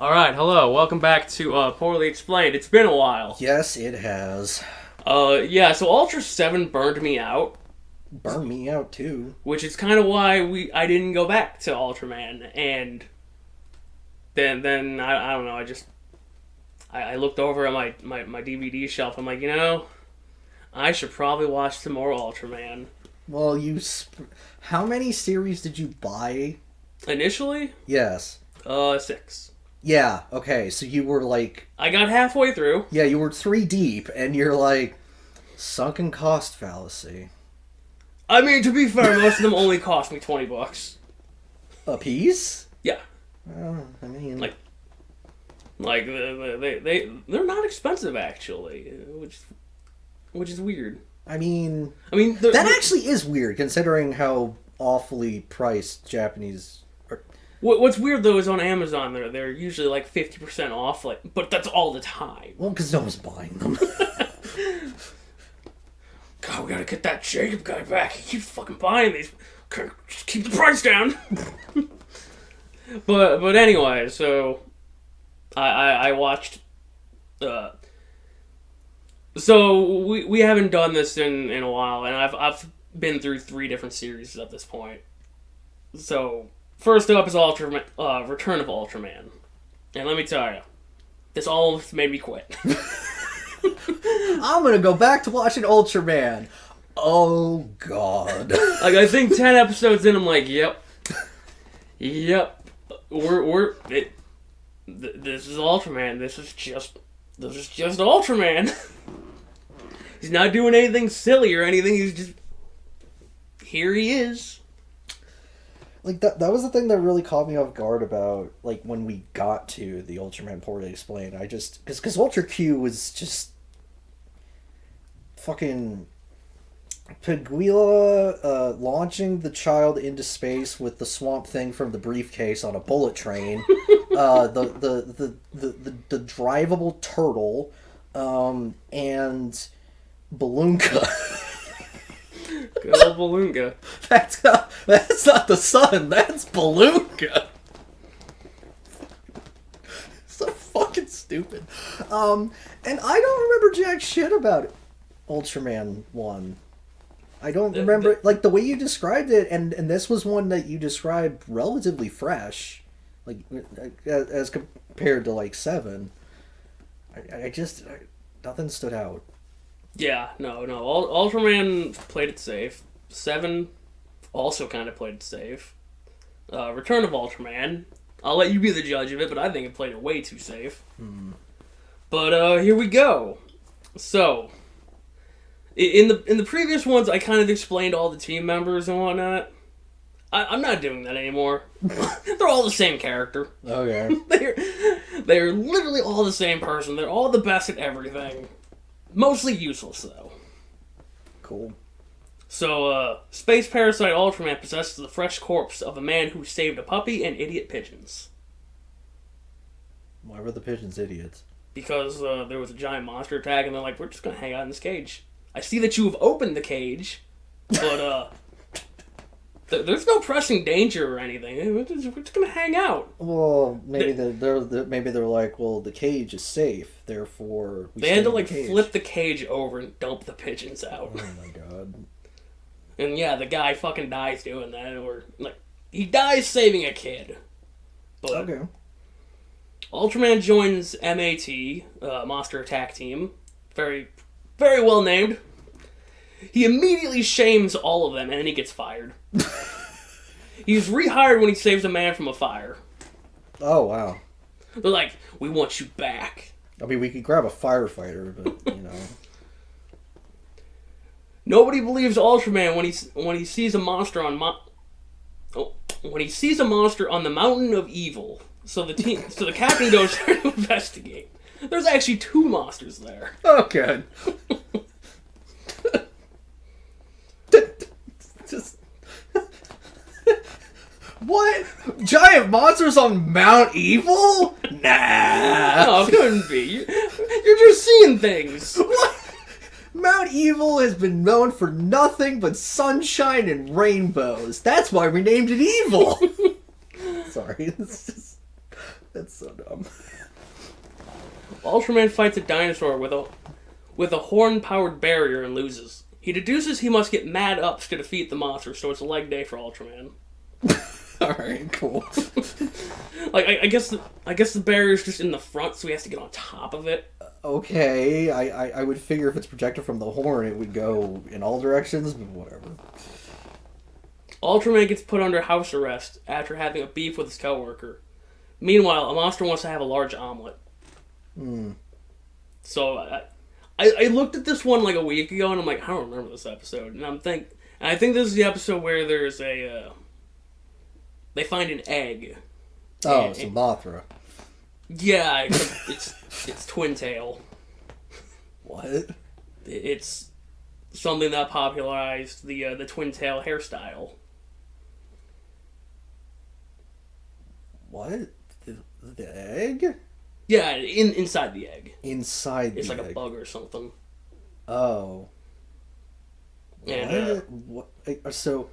Alright, hello, welcome back to Poorly Explained. It's been a while. Yes, it has. Yeah, so Ultra 7 burned me out. Burned me out, too. Which is kind of why I didn't go back to Ultraman, and then I don't know, I looked over at my DVD shelf, I'm like, I should probably watch some more Ultraman. Well, how many series did you buy? Initially? Yes. 6. Yeah, okay, so you were like... I got halfway through. Yeah, you were 3 deep, and you're like, sunken cost fallacy. I mean, to be fair, most of them only cost me $20. A piece? Yeah. Well, I mean... they're not expensive, actually, which is weird. I mean, that actually is weird, considering how awfully priced Japanese... What's weird, though, is on Amazon, they're usually, 50% off, but that's all the time. Well, because no one's buying them. God, we gotta get that Jacob guy back. He keeps fucking buying these. Just keep the price down. But anyway, so... I watched... So, we haven't done this in a while, and I've been through 3 different series at this point. So... First up is Return of Ultraman. And let me tell you, this almost made me quit. I'm gonna go back to watching Ultraman. Oh, God. I think 10 episodes in, I'm like, yep. This is Ultraman. This is just Ultraman. He's not doing anything silly or anything. He's just... Here he is. That was the thing that really caught me off guard about, when we got to the Ultraman Poorly Explained. Because Ultra Q was just fucking Piguila launching the child into space with the Swamp Thing from the briefcase on a bullet train, the drivable turtle, and Balloonka. Good old Balloonka. That's not the sun. That's Balloonka. So fucking stupid. And I don't remember jack shit about Ultraman 1. I don't remember... the way you described it, and this was one that you described relatively fresh. As compared to, 7. Nothing stood out. Yeah, no. Ultraman played it safe. 7 also kind of played it safe. Return of Ultraman, I'll let you be the judge of it, but I think it played it way too safe. But here we go. So, in the previous ones, I kind of explained all the team members and whatnot. I'm not doing that anymore. They're all the same character. Okay. They're literally all the same person. They're all the best at everything. Mostly useless, though. Cool. So, Space Parasite Ultraman possesses the fresh corpse of a man who saved a puppy and idiot pigeons. Why were the pigeons idiots? Because there was a giant monster attack, and they're like, we're just gonna hang out in this cage. I see that you have opened the cage, but, there's no pressing danger or anything. We're just gonna hang out. Well, maybe they're like, well, the cage is safe, therefore they had to flip the cage over and dump the pigeons out. Oh my god! And yeah, the guy fucking dies doing that, or he dies saving a kid. But okay. Ultraman joins MAT, Monster Attack Team, very, very well named. He immediately shames all of them, and then he gets fired. He's rehired when he saves a man from a fire. Oh, wow. They're like, we want you back. I mean, we could grab a firefighter, but, Nobody believes Ultraman when he sees a monster on when he sees a monster on the Mountain of Evil. So the captain goes there to investigate. There's actually 2 monsters there. Oh, good. Just... What? Giant monsters on Mount Evil? Nah. No, it couldn't be. You're just seeing things. What? Mount Evil has been known for nothing but sunshine and rainbows. That's why we named it Evil. Sorry. It's just... That's so dumb. Ultraman fights a dinosaur with a horn-powered barrier and loses. He deduces he must get mad ups to defeat the monster, so it's a leg day for Ultraman. Alright, cool. Like, I guess the barrier's just in the front, so he has to get on top of it. Okay, I would figure if it's projected from the horn, it would go in all directions, but whatever. Ultraman gets put under house arrest after having a beef with his coworker. Meanwhile, a monster wants to have a large omelet. So I looked at this one like a week ago, and I'm like, I don't remember this episode. And I think this is the episode where there's a they find an egg. Oh, it's a Mothra. Yeah, it's twin tail. What? It's something that popularized the twin tail hairstyle. What? The egg? Yeah, inside the egg. Inside the egg. It's like a bug or something. Oh. And, what? So...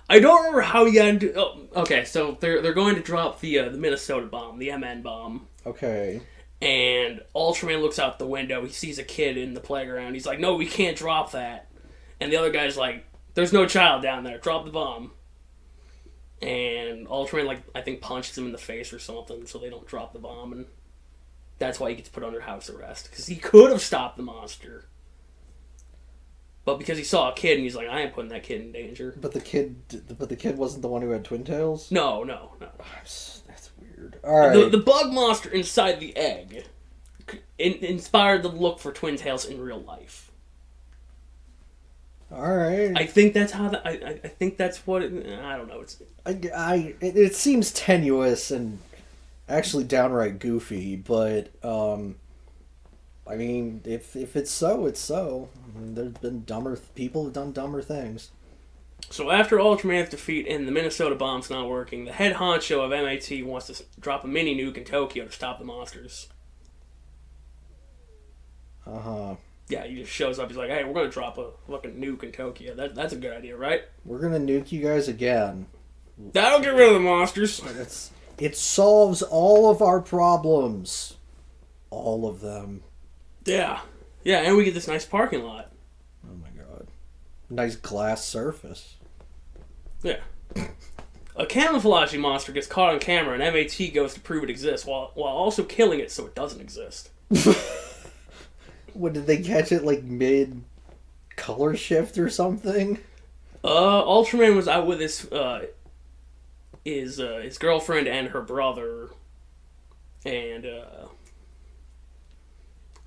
I don't remember how he got into... Oh, okay, so they're going to drop the Minnesota bomb, the MN bomb. Okay. And Ultraman looks out the window. He sees a kid in the playground. He's like, no, we can't drop that. And the other guy's like, there's no child down there. Drop the bomb. And Ultraman, like, I think punches him in the face or something so they don't drop the bomb. And that's why he gets put under house arrest. Because he could have stopped the monster. But because he saw a kid and he's like, I ain't putting that kid in danger. But the kid wasn't the one who had twin tails? No. That's weird. Alright. The bug monster inside the egg inspired the look for twin tails in real life. Alright. I think that's how I think that's what it, I don't know. It seems tenuous and actually downright goofy, but I mean, if it's so, it's so. I mean, there's been people have done dumber things. So after Ultraman's defeat and the Minnesota bomb's not working, the head honcho of MAT wants to drop a mini nuke in Tokyo to stop the monsters. Yeah, he just shows up. He's like, hey, we're going to drop a fucking nuke in Tokyo. That's a good idea, right? We're going to nuke you guys again. That'll get rid of the monsters. It solves all of our problems. All of them. Yeah, and we get this nice parking lot. Oh my god. Nice glass surface. Yeah. A camouflaging monster gets caught on camera and MAT goes to prove it exists while also killing it so it doesn't exist. What, did they catch it like mid color shift or something? Ultraman was out with his girlfriend and her brother, and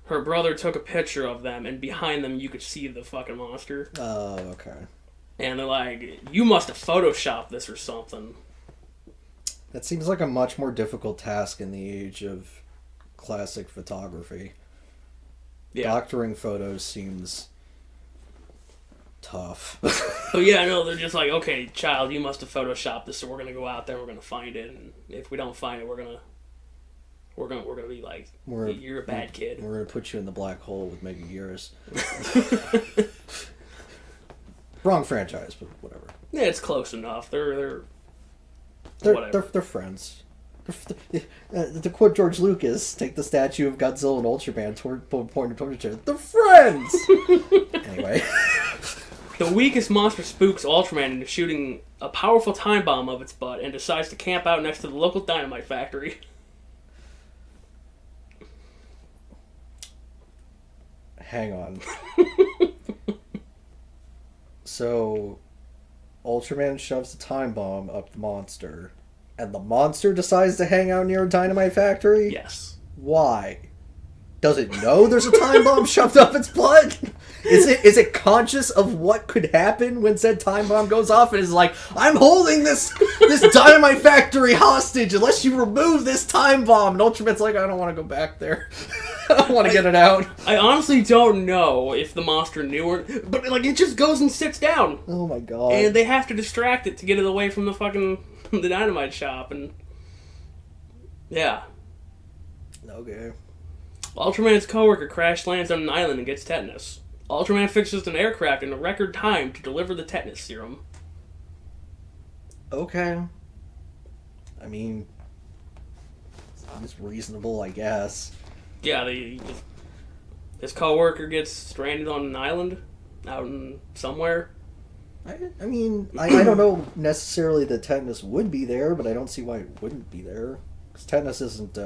her brother took a picture of them, and behind them you could see the fucking monster. Oh, okay. And they're like, you must have photoshopped this or something. That seems like a much more difficult task in the age of classic photography. Yeah. Doctoring photos seems tough. Oh yeah, no, they're just like, okay, child, you must have photoshopped this, so we're gonna go out there, we're gonna find it, and if we don't find it, we're gonna be like, you're a bad kid. We're gonna put you in the black hole with Megaguirus. Wrong franchise, but whatever. Yeah, it's close enough. They're friends. To quote George Lucas, take the statue of Godzilla and Ultraman, point towards each other. They're friends! Anyway. The weakest monster spooks Ultraman into shooting a powerful time bomb of its butt and decides to camp out next to the local dynamite factory. Hang on. So, Ultraman shoves a time bomb up the monster, and the monster decides to hang out near a dynamite factory? Yes. Why? Does it know there's a time bomb shoved up its butt? Is it conscious of what could happen when said time bomb goes off and is like, I'm holding this dynamite factory hostage unless you remove this time bomb? And Ultraman's like, I don't want to go back there. I don't want to get it out. I honestly don't know if the monster knew or... But, like, it just goes and sits down. Oh my god. And they have to distract it to get it away from the fucking... the dynamite shop, and... Yeah. Okay. Ultraman's coworker crash lands on an island and gets tetanus. Ultraman fixes an aircraft in a record time to deliver the tetanus serum. Okay. I mean, it's reasonable, I guess. Yeah, his coworker gets stranded on an island out in somewhere. I mean, I don't know necessarily that tetanus would be there, but I don't see why it wouldn't be there. Because tetanus isn't,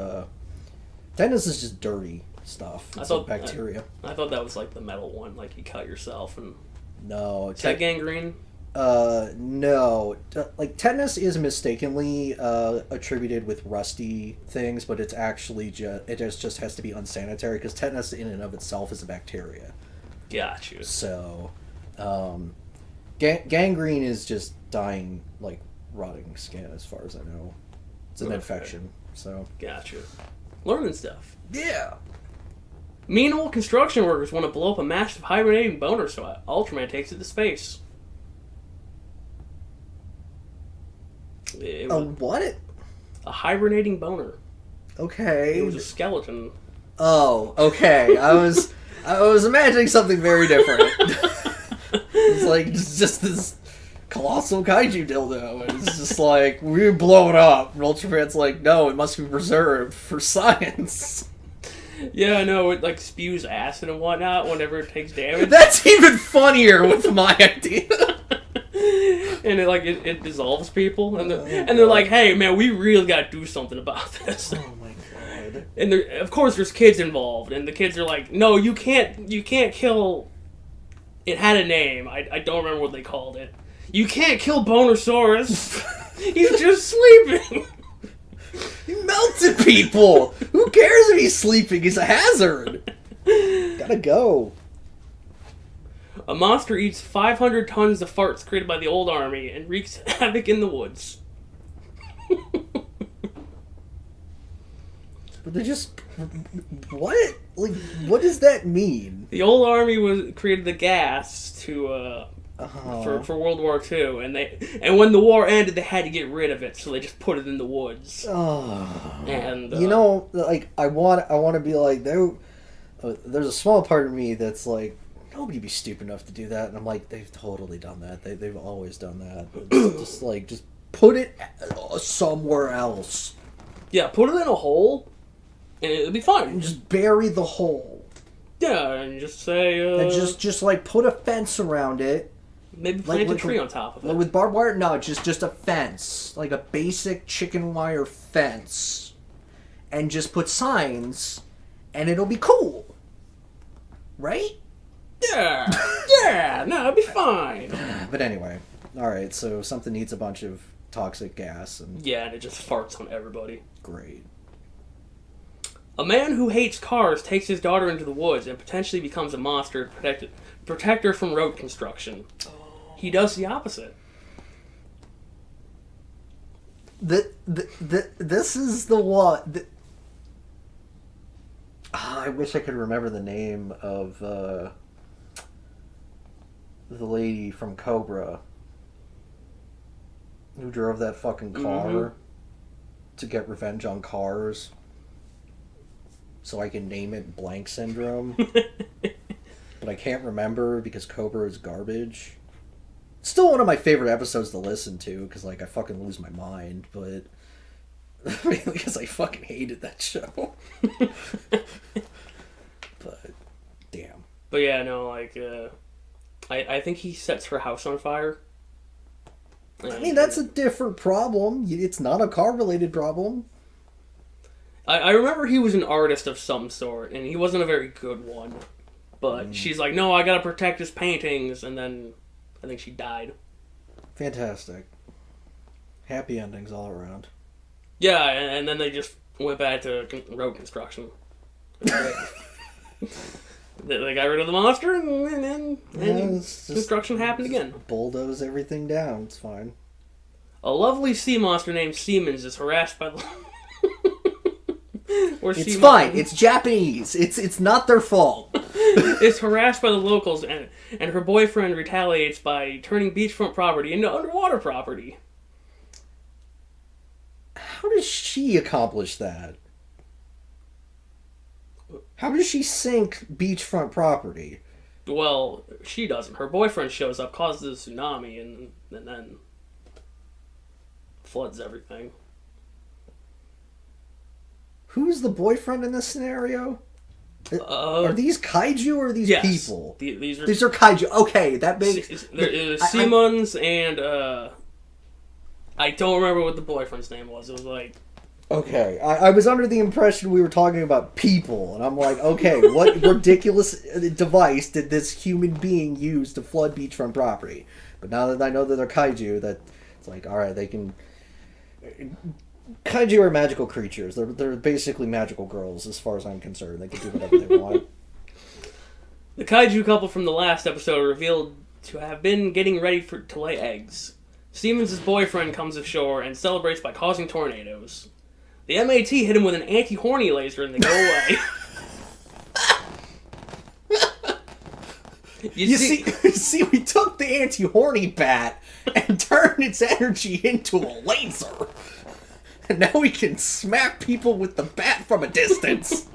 tetanus is just dirty stuff. It's like bacteria. I thought that was like the metal one, like you cut yourself and... No. Is that gangrene? No. Like, tetanus is mistakenly attributed with rusty things, but it's actually just has to be unsanitary, because tetanus in and of itself is a bacteria. Got you. So, gangrene is just dying, like, rotting skin, as far as I know. It's an infection, so... Gotcha. Learning stuff. Yeah! Meanwhile, construction workers want to blow up a massive hibernating boner, so Ultraman takes it to space. What? A hibernating boner. Okay. It was a skeleton. Oh, okay. I was imagining something very different. It's like just this colossal kaiju dildo, and it's just like, we blow it up. And Ultraman's like, no, it must be preserved for science. Yeah, I know, it like spews acid and whatnot whenever it takes damage. That's even funnier with my idea. And it dissolves people, and they're like, hey man, we really gotta do something about this. Oh my god. And of course there's kids involved, and the kids are like, no, you can't kill... It had a name, I don't remember what they called it. You can't kill Bonosaurus. He's just sleeping. He melted people. Who cares if he's sleeping? He's a hazard. Gotta go. A monster eats 500 tons of farts created by the old army and wreaks havoc in the woods. But they just... What? Like, what does that mean? The old army created the gas to for World War II, and when the war ended, they had to get rid of it, so they just put it in the woods. Oh. And you know, like, I want to be like, there's a small part of me that's like, nobody'd be stupid enough to do that, and I'm like, they've totally done that. They've always done that. It's just put it somewhere else. Yeah, put it in a hole, and it'll be fine. And just bury the hole. Yeah, and just say... and just like, put a fence around it. Maybe plant a tree on top of it. Like with barbed wire? No, just a fence. Like a basic chicken wire fence. And just put signs, and it'll be cool. Right? Yeah. Yeah, no, it'll be fine. But anyway. Alright, so something needs a bunch of toxic gas. Yeah, and it just farts on everybody. Great. A man who hates cars takes his daughter into the woods and potentially becomes a monster to protect her from road construction. He does the opposite. This is the one... I wish I could remember the name of the lady from Cobra who drove that fucking car to get revenge on cars. So I can name it Blank Syndrome. But I can't remember because Cobra is garbage. Still one of my favorite episodes to listen to because, like, I fucking lose my mind, but... mainly because I fucking hated that show. But, damn. But yeah, no, like, I think he sets her house on fire. I mean, that's a different problem. It's not a car-related problem. I remember he was an artist of some sort, and he wasn't a very good one. But she's like, no, I gotta protect his paintings, and then I think she died. Fantastic. Happy endings all around. Yeah, and then they just went back to road construction. They got rid of the monster, and construction happened again. Bulldoze everything down, it's fine. A lovely sea monster named Siemens is harassed by the... It's fine. It's Japanese. It's not their fault. Is harassed by the locals, and her boyfriend retaliates by turning beachfront property into underwater property. How does she accomplish that? How does she sink beachfront property? Well, she doesn't. Her boyfriend shows up, causes a tsunami, and then floods everything. Who's the boyfriend in this scenario? Are Uh, these kaiju or are these yes. people? These are kaiju. Okay, that makes... Siemens and, I don't remember what the boyfriend's name was. It was like... Okay, I was under the impression we were talking about people, and I'm like, okay, what ridiculous device did this human being use to flood beachfront property? But now that I know that they're kaiju, that it's like, all right, they can... Kaiju are magical creatures. They're basically magical girls, as far as I'm concerned. They can do whatever they want. The kaiju couple from the last episode are revealed to have been getting ready to lay eggs. Siemens' boyfriend comes ashore and celebrates by causing tornadoes. The MAT hit him with an anti-horny laser and they go away. You see, we took the anti-horny bat and turned its energy into a laser. And now we can smack people with the bat from a distance.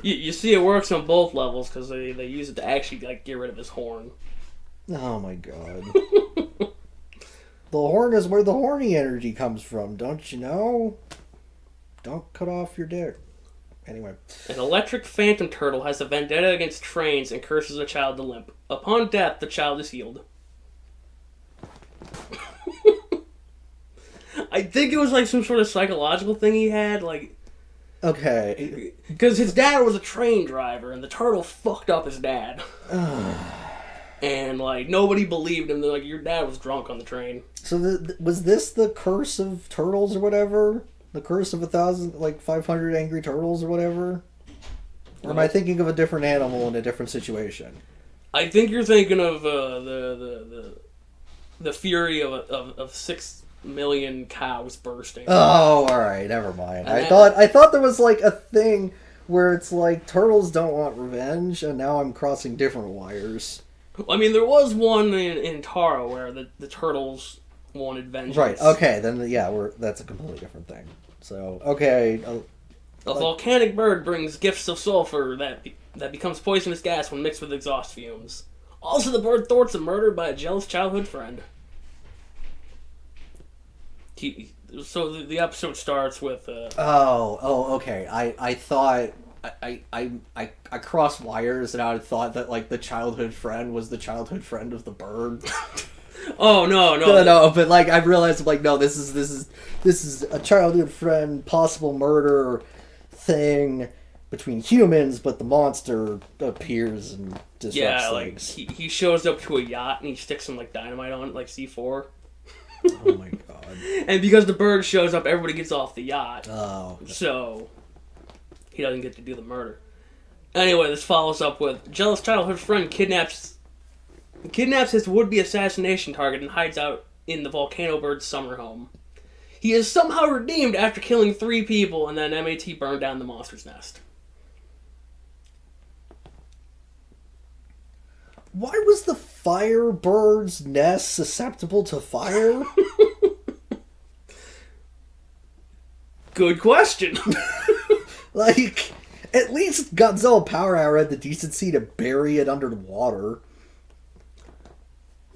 You see it works on both levels because they use it to actually like get rid of his horn. Oh my god. The horn is where the horny energy comes from, don't you know? Don't cut off your dick. Anyway. An electric phantom turtle has a vendetta against trains and curses a child to limp. Upon death, the child is healed. I think it was like some sort of psychological thing he had, like... Okay. Because his dad was a train driver, and the turtle fucked up his dad. And, like, nobody believed him. They're like, your dad was drunk on the train. So was this the curse of turtles or whatever? The curse of 500 angry turtles or whatever? Or am I thinking of a different animal in a different situation? I think you're thinking of the fury of 6 million cows bursting. Oh, all right, never mind. I thought there was like a thing where it's like turtles don't want revenge, and now I'm crossing different wires. I mean, there was one in Taro where the turtles wanted vengeance. Right. Okay. Then that's a completely different thing. So okay. A volcanic bird brings gifts of sulfur that becomes poisonous gas when mixed with exhaust fumes. Also, the bird thwarts a murder by a jealous childhood friend. So the episode starts with. Okay. I thought. I crossed wires and I thought that like the childhood friend was the childhood friend of the bird. Oh no! But like I realized like no, this is a childhood friend possible murder thing between humans, but the monster appears and disrupts things. Like he shows up to a yacht and he sticks some like dynamite on it, like C4. Oh my god! And because the bird shows up, everybody gets off the yacht. Oh. So he doesn't get to do the murder. Anyway, this follows up with jealous childhood friend kidnaps his would-be assassination target and hides out in the volcano bird's summer home. He is somehow redeemed after killing 3 people, and then MAT burned down the monster's nest. Why was the firebird's nest susceptible to fire? Good question. Like, at least Godzilla Power Hour had the decency to bury it under the water.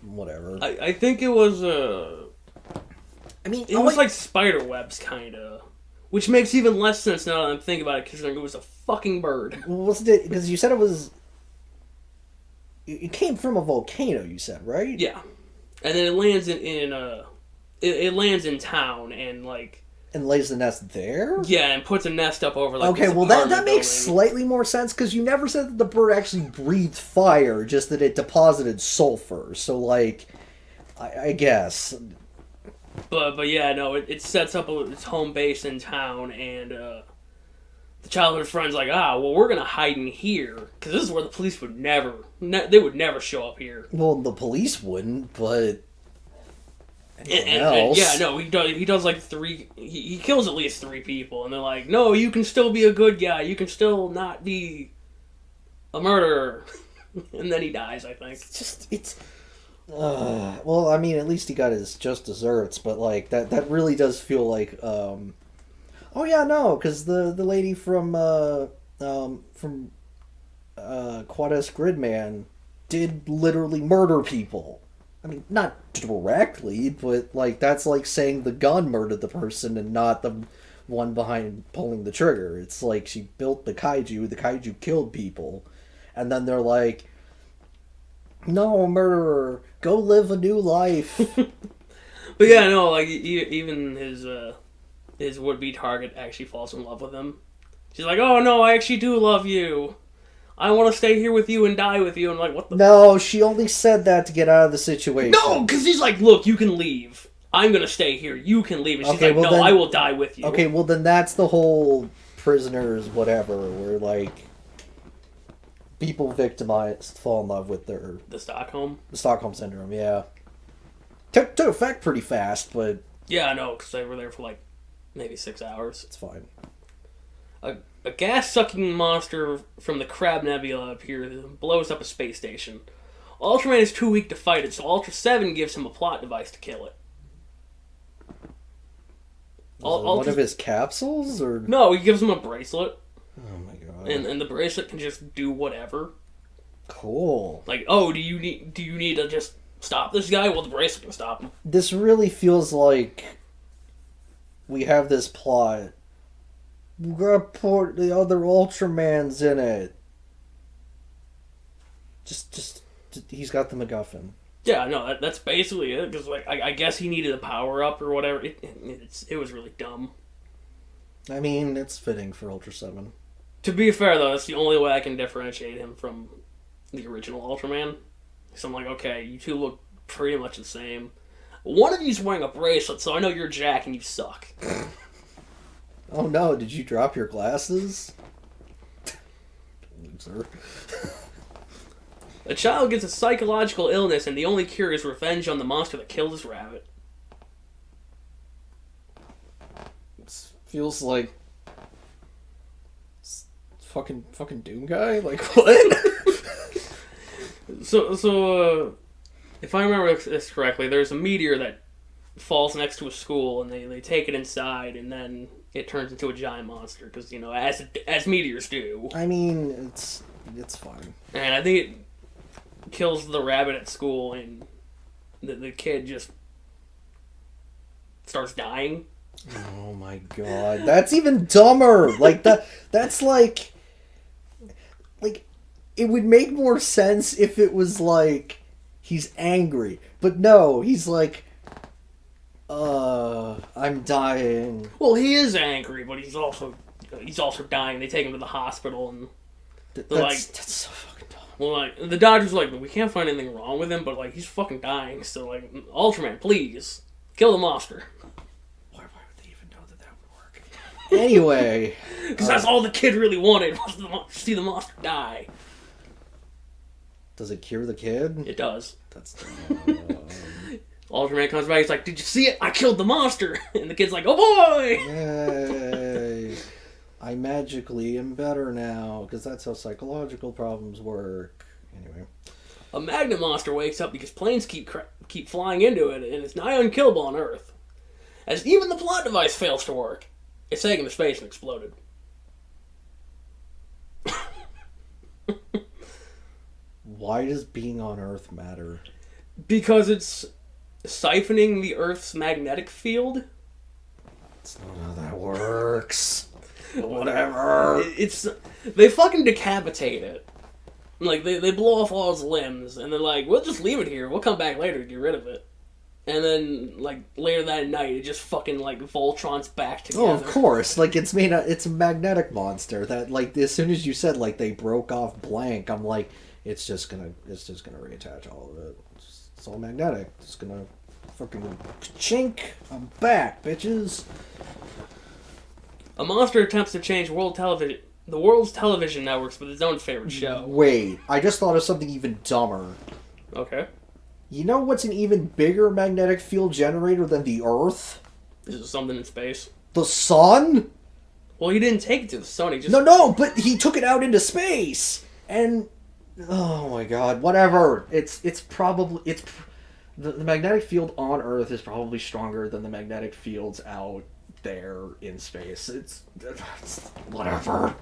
Whatever. I think it was I mean, it was like spider webs, kind of, which makes even less sense now that I'm thinking about it, considering it was a fucking bird. Wasn't it? Because you said it was. It came from a volcano. You said, right? Yeah, and then it lands it lands in town and like. And lays the nest there? Yeah, and puts a nest up over like. Okay, well that makes slightly more sense because you never said that the bird actually breathed fire, just that it deposited sulfur. So like, I guess. But yeah, no, it sets up its home base in town, and the childhood friend's like, well, we're gonna hide in here because this is where the police would never show up here. Well, the police wouldn't, but. And yeah, no, he does like 3. He kills at least 3 people, and they're like, no, you can still be a good guy. You can still not be a murderer. And then he dies, I think. Well, I mean, at least he got his just desserts, but like that really does feel like. Oh yeah, no, because the lady from Quaddus Gridman did literally murder people. I mean, not directly, but like that's like saying the gun murdered the person and not the one behind pulling the trigger. It's like she built the kaiju killed people, and then they're like, no, murderer, go live a new life. But yeah, no, like, even his would-be target actually falls in love with him. She's like, oh no, I actually do love you. I want to stay here with you and die with you. And I'm like, what the... No, she only said that to get out of the situation. No, because he's like, look, you can leave. I'm going to stay here. You can leave. And she's like, no, then, I will die with you. Okay, well then that's the whole prisoners whatever, where like people victimized fall in love with their... The Stockholm Syndrome, yeah. Took effect pretty fast, but... Yeah, I know, because they were there for like maybe 6 hours. It's fine. A gas-sucking monster from the Crab Nebula appears and blows up a space station. Ultraman is too weak to fight it, so Ultra 7 gives him a plot device to kill it. One of his capsules, or no? He gives him a bracelet. Oh my god! And the bracelet can just do whatever. Cool. Like, oh, do you need to just stop this guy? Well, the bracelet can stop him. This really feels like we have this plot. We're gonna put the other Ultramans in it. Just he's got the MacGuffin. Yeah, no, that's basically it. Because like, I guess he needed a power up or whatever. It was really dumb. I mean, it's fitting for Ultra 7. To be fair though, that's the only way I can differentiate him from the original Ultraman. So I'm like, okay, you two look pretty much the same. One of you's wearing a bracelet, so I know you're Jack and you suck. Oh no, did you drop your glasses? Loser. A child gets a psychological illness, and the only cure is revenge on the monster that killed his rabbit. It feels like fucking Doom guy. Like what? So, if I remember this correctly, there's a meteor that falls next to a school, and they take it inside, and then it turns into a giant monster because as meteors do. I mean, it's fine. And I think it kills the rabbit at school, and the kid just starts dying. Oh my god, that's even dumber. Like that's like it would make more sense if it was like he's angry, but no, he's like, I'm dying. Well, he is angry, but he's also dying. They take him to the hospital, and that's so fucking dumb. Well, like, the doctor's like, we can't find anything wrong with him, but, like, he's fucking dying, so, like, Ultraman, please, kill the monster. Why would they even know that would work? Anyway. Because that's all the kid really wanted, was to see the monster die. Does it cure the kid? It does. That's Ultraman comes back, he's like, did you see it? I killed the monster! And the kid's like, oh boy! Yay! I magically am better now, because that's how psychological problems work. Anyway. A magnet monster wakes up because planes keep flying into it, and it's nigh unkillable on Earth. As even the plot device fails to work, it's taken to space and exploded. Why does being on Earth matter? Because it's siphoning the Earth's magnetic field. That's not how that works. Whatever. They fucking decapitate it. Like, they blow off all its limbs, and they're like, we'll just leave it here. We'll come back later to get rid of it. And then, like, later that night, it just fucking, like, Voltron's back together. Oh, of course. Like, it's a magnetic monster that, like, as soon as you said, like, they broke off blank, I'm like, it's just gonna reattach all of it. It's all magnetic. It's gonna fucking chink. I'm back, bitches. A monster attempts to change the world's television networks with his own favorite show. Wait, I just thought of something even dumber. Okay. You know what's an even bigger magnetic field generator than the Earth? Is it something in space? The sun? Well, he didn't take it to the sun. He just... No, but he took it out into space. And oh my god, whatever. The magnetic field on Earth is probably stronger than the magnetic fields out there in space. It's whatever.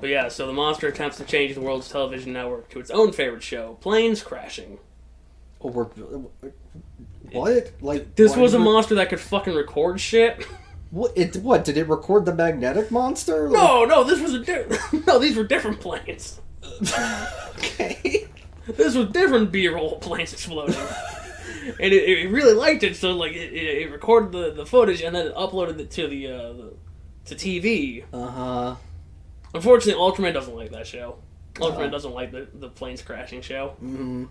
But yeah, so the monster attempts to change the world's television network to its own favorite show, planes crashing. Oh, what? Like this was a monster that could fucking record shit. What did it record the magnetic monster? No, this was no, these were different planes. Okay. This was different B-roll planes exploding. And it really liked it, so like it recorded the footage and then it uploaded it to to TV. Unfortunately, Ultraman doesn't like that show. Ultraman doesn't like the planes crashing show. Mm-hmm.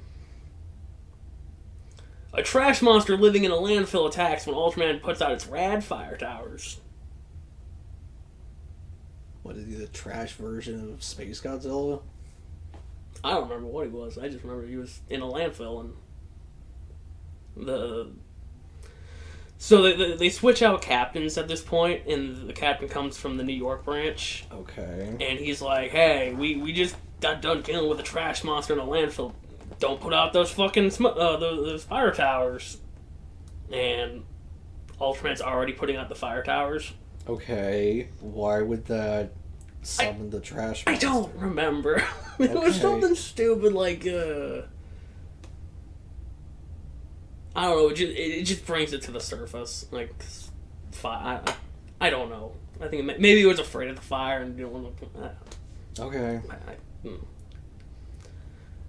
A trash monster living in a landfill attacks when Ultraman puts out its rad fire towers. What is he, the trash version of Space Godzilla? I don't remember what he was. I just remember he was in a landfill and So they switch out captains at this point, and the captain comes from the New York branch. Okay. And he's like, "Hey, we just got done dealing with a trash monster in a landfill. Don't put out those fucking those fire towers." And Ultraman's already putting out the fire towers. Okay. Why would that summon the trash monster? I don't remember. It was something stupid like I don't know. It just brings it to the surface. Like, I don't know. I think maybe it was afraid of the fire and didn't want to. Okay.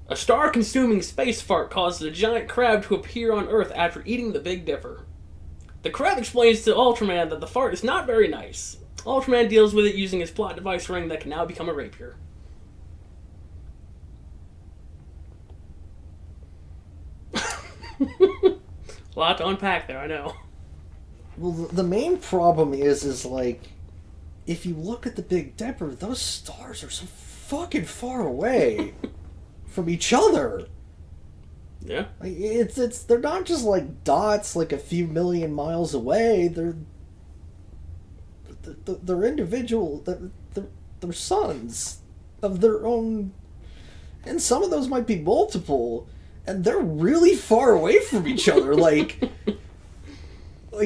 A star-consuming space fart causes a giant crab to appear on Earth after eating the Big Dipper. The crab explains to Ultraman that the fart is not very nice. Ultraman deals with it using his plot device ring that can now become a rapier. A lot to unpack there, I know. Well, the main problem is like, if you look at the Big Dipper, those stars are so fucking far away from each other. Yeah. Like, they're not just like dots like a few million miles away. They're individual. They're suns of their own, and some of those might be multiple. And they're really far away from each other. Like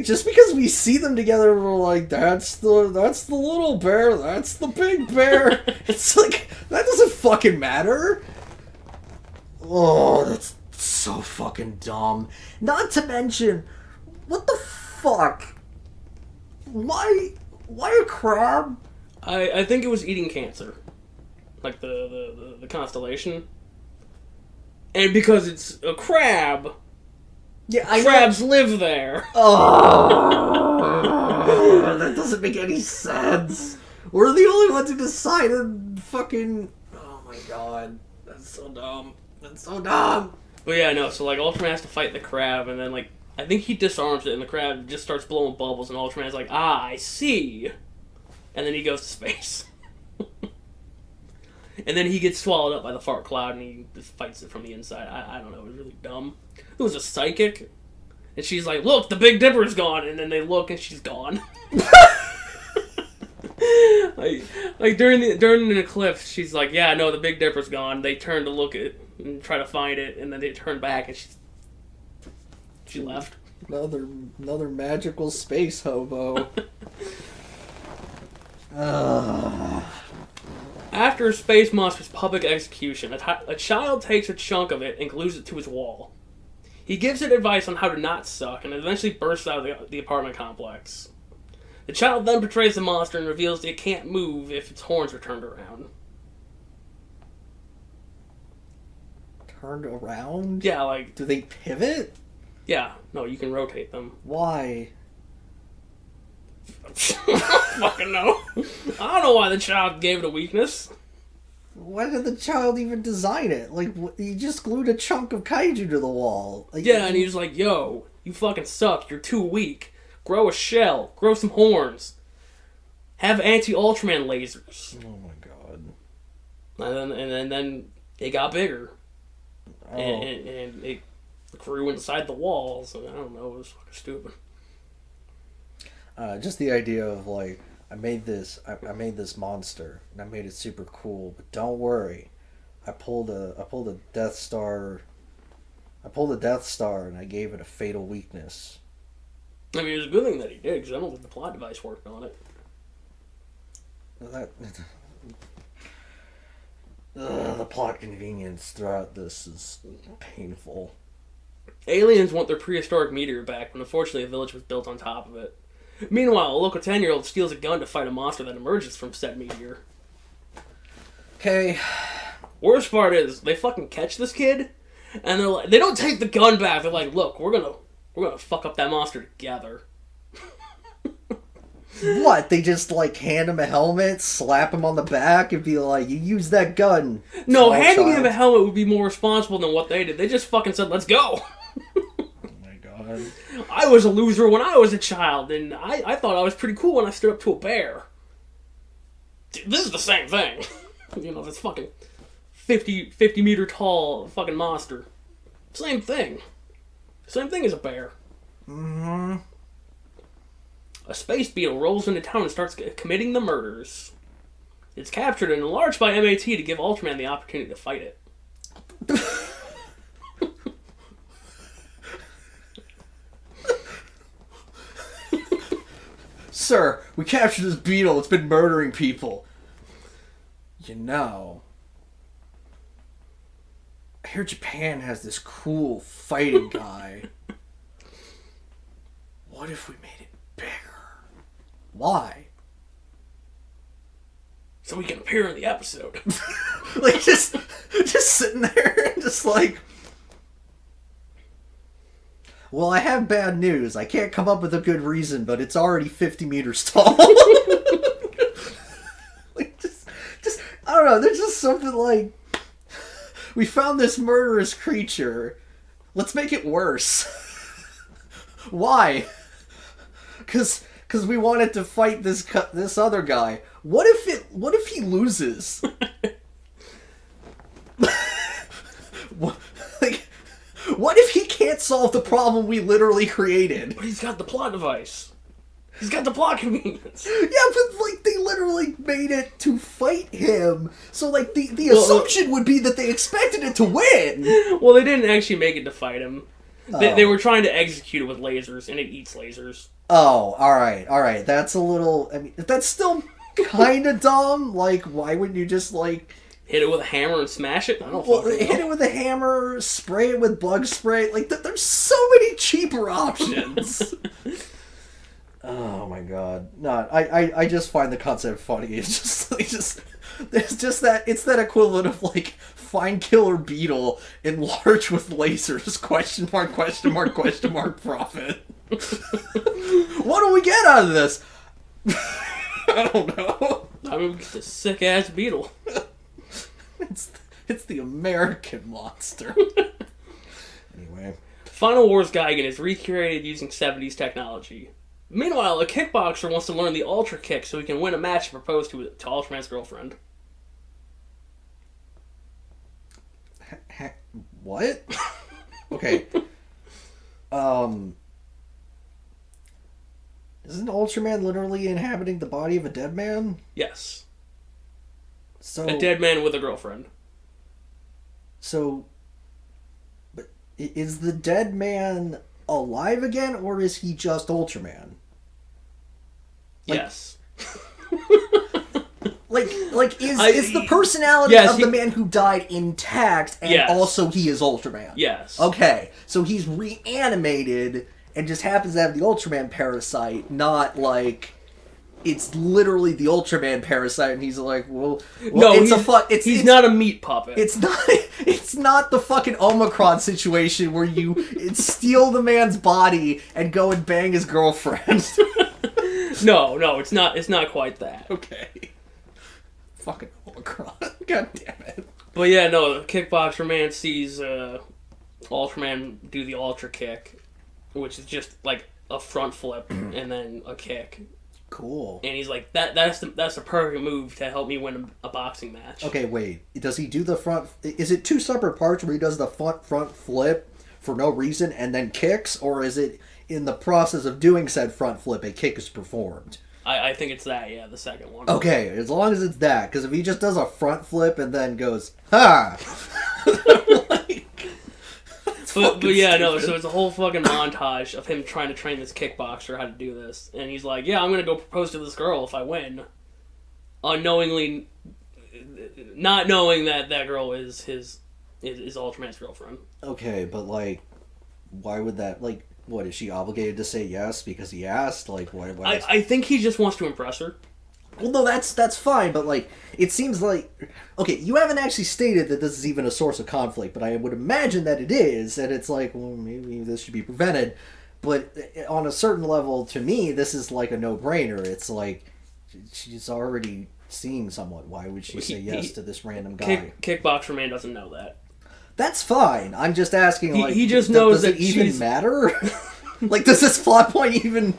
just because we see them together, we're like, that's the little bear, that's the big bear. It's like, that doesn't fucking matter. Oh, that's so fucking dumb. Not to mention, what the fuck? Why a crab? I think it was eating cancer. Like the constellation. And because it's a crab, crabs live there. Oh, that doesn't make any sense. We're the only ones who decided fucking... Oh my god. That's so dumb. That's so dumb. But yeah, no, so like Ultraman has to fight the crab, and then like, I think he disarms it, and the crab just starts blowing bubbles, and Ultraman's like, I see. And then he goes to space. And then he gets swallowed up by the fart cloud, and he just fights it from the inside. I don't know, it was really dumb. It was a psychic, and she's like, look, the Big Dipper's gone, and then they look, and she's gone. like during an eclipse, she's like, yeah, no, the Big Dipper's gone. They turn to look at it and try to find it, and then they turn back, and she left. Another magical space hobo. After a space monster's public execution, a child takes a chunk of it and glues it to his wall. He gives it advice on how to not suck and eventually bursts out of the apartment complex. The child then betrays the monster and reveals it can't move if its horns are turned around. Turned around? Yeah, like... Do they pivot? Yeah, no, you can rotate them. Why? I don't fucking know. I don't know why the child gave it a weakness. Why did the child even design it? Like, he just glued a chunk of kaiju to the wall. Like, yeah, and he was like, yo, you fucking suck. You're too weak. Grow a shell. Grow some horns. Have anti-Ultraman lasers. Oh my god. And then it got bigger. Oh. And it grew inside the walls. I don't know. It was fucking stupid. Just the idea of like, I made this monster and I made it super cool, but don't worry, I pulled a Death Star and I gave it a fatal weakness. I mean, it was a good thing that he did, because I don't think the plot device worked on it. The plot convenience throughout this is painful. Aliens want their prehistoric meteor back, but unfortunately a village was built on top of it. Meanwhile, a local 10-year-old steals a gun to fight a monster that emerges from said meteor. Okay. Worst part is, they fucking catch this kid, and they're like, they don't take the gun back. They're like, look, we're gonna fuck up that monster together. What? They just, like, hand him a helmet, slap him on the back, and be like, you use that gun. No, handing him a helmet would be more responsible than what they did. They just fucking said, let's go. Oh my god. I was a loser when I was a child, and I thought I was pretty cool when I stood up to a bear. This is the same thing. You know, this fucking 50 meter tall fucking monster. Same thing. Same thing as a bear. Mm-hmm. A space beetle rolls into town and starts committing the murders. It's captured and enlarged by MAT to give Ultraman the opportunity to fight it. Sir, we captured this beetle. It's been murdering people. You know, I hear Japan has this cool fighting guy. What if we made it bigger? Why? So we can appear in the episode. Like, just sitting there and just like... Well, I have bad news. I can't come up with a good reason, but it's already 50 meters tall. Like, just, I don't know, there's just something like... We found this murderous creature. Let's make it worse. Why? Because we wanted to fight this other guy. What if he loses? What if he can't solve the problem we literally created? But he's got the plot device. He's got the plot convenience. Yeah, but like they literally made it to fight him. So like the assumption would be that they expected it to win. Well, they didn't actually make it to fight him. They were trying to execute it with lasers, and it eats lasers. Oh, alright. That's a little... I mean, that's still kind of dumb. Like, why wouldn't you just, like... Hit it with a hammer and smash it? I don't fucking know. Hit it with a hammer, spray it with bug spray. Like, there's so many cheaper options. Oh, my God. No, I just find the concept funny. It's just... There's just that... It's that equivalent of, like... Find killer beetle enlarged with lasers, question mark, profit. What do we get out of this? I don't know. I mean, we get this sick-ass beetle. It's the American monster. Anyway. Final Wars Gigan is recreated using 70s technology. Meanwhile, a kickboxer wants to learn the Ultra Kick so he can win a match and propose to Ultraman's girlfriend. What? Okay. Isn't Ultraman literally inhabiting the body of a dead man? Yes. So a dead man with a girlfriend. So, but is the dead man alive again, or is he just Ultraman? Yes. Is the personality of the man who died intact, and also he is Ultraman? Yes. Okay, so he's reanimated and just happens to have the Ultraman parasite, not like it's literally the Ultraman parasite, and he's like, well no, it's he's not a meat puppet. It's not the fucking Omicron situation where you steal the man's body and go and bang his girlfriend. No, it's not quite that. Okay. Fucking Omicron. God damn it. But yeah, no, the kickboxer man sees Ultraman do the Ultra Kick, which is just like a front flip and then a kick. Cool. And he's like, that's the perfect move to help me win a boxing match. Okay, wait. Does he do the front... Is it two separate parts where he does the front flip for no reason and then kicks? Or is it in the process of doing said front flip, a kick is performed? I think it's that, yeah, the second one. Okay, as long as it's that. Because if he just does a front flip and then goes, ha! But yeah, no, so it's a whole fucking montage of him trying to train this kickboxer how to do this. And he's like, yeah, I'm going to go propose to this girl if I win. Unknowingly, not knowing that girl is Ultraman's girlfriend. Okay, but like, why would that, like... what, is she obligated to say yes because he asked? Like, why I think he just wants to impress her. Well, no, that's fine, but, like, it seems like... Okay, you haven't actually stated that this is even a source of conflict, but I would imagine that it is, and it's like, well, maybe this should be prevented. But on a certain level, to me, this is like a no-brainer. It's like, she's already seeing someone. Why would she say yes to this random guy? Kickboxer Man doesn't know that. That's fine. I'm just asking, like... He just knows does that it even matter? Like, does this plot point even...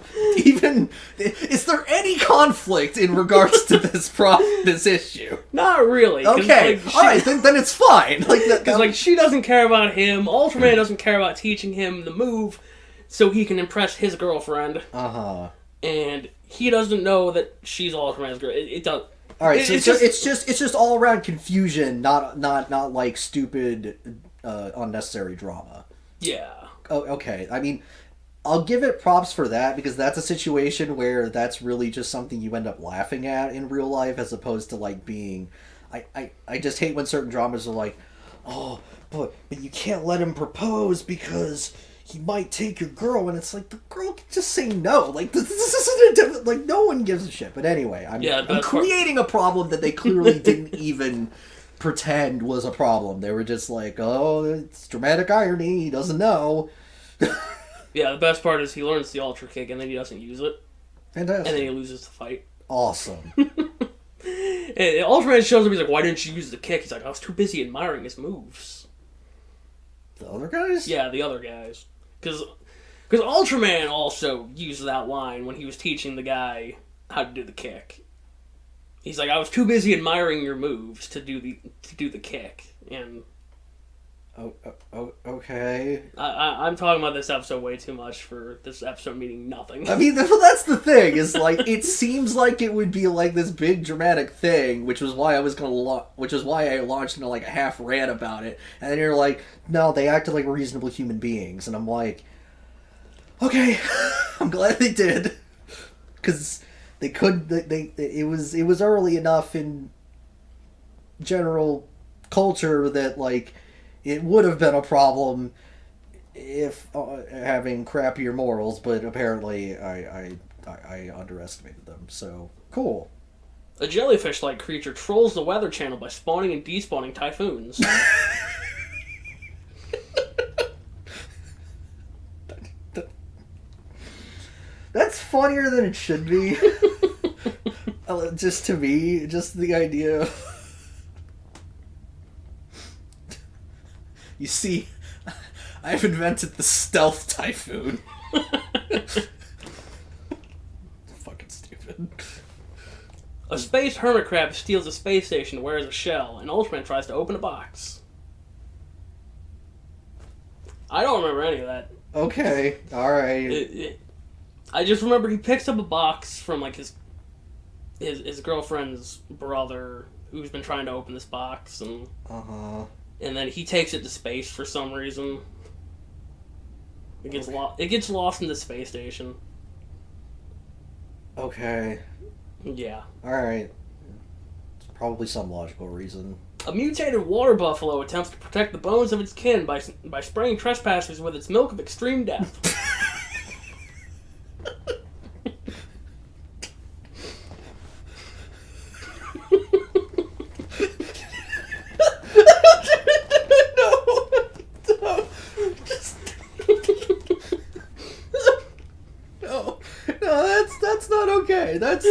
Is there any conflict in regards to this issue? Not really. Okay, like, alright, then it's fine. Because, like, she doesn't care about him, Ultraman doesn't care about teaching him the move so he can impress his girlfriend. Uh-huh. And he doesn't know that she's Ultraman's girl. It does... Alright, so it's just all around confusion, not like stupid, unnecessary drama. Yeah. Oh, okay. I mean... I'll give it props for that, because that's a situation where that's really just something you end up laughing at in real life, as opposed to, like, being... I just hate when certain dramas are like, oh, but you can't let him propose because he might take your girl, and it's like, the girl can just say no. Like, this isn't a... Like, no one gives a shit. But anyway, I'm creating a problem that they clearly didn't even pretend was a problem. They were just like, oh, it's dramatic irony, he doesn't know. Yeah, the best part is he learns the Ultra Kick and then he doesn't use it. Fantastic. And then he loses the fight. Awesome. And Ultraman shows up, he's like, why didn't you use the kick? He's like, I was too busy admiring his moves. The other guys? Yeah, the other guys. Because Ultraman also used that line when he was teaching the guy how to do the kick. He's like, I was too busy admiring your moves to do the kick. And... okay. I'm talking about this episode way too much for this episode meaning nothing. I mean, that's the thing, is like, it seems like it would be like this big dramatic thing, which was why I launched into like a half rant about it, and then you're like, no, they acted like reasonable human beings, and I'm like, okay, I'm glad they did, because they could, it was early enough in general culture that, like, it would have been a problem if having crappier morals, but apparently I underestimated them. So, cool. A jellyfish-like creature trolls the Weather Channel by spawning and despawning typhoons. That's funnier than it should be. Just to me, just the idea. You see, I've invented the stealth typhoon. Fucking stupid. A space hermit crab steals a space station and wears a shell, and Ultraman tries to open a box. I don't remember any of that. Okay, alright. I just remember he picks up a box from, like, his girlfriend's brother, who's been trying to open this box, and... Uh-huh. And then he takes it to space for some reason. It gets lost in the space station. Okay. Yeah. Alright. It's probably some logical reason. A mutated water buffalo attempts to protect the bones of its kin by spraying trespassers with its milk of extreme death. That's not okay. That's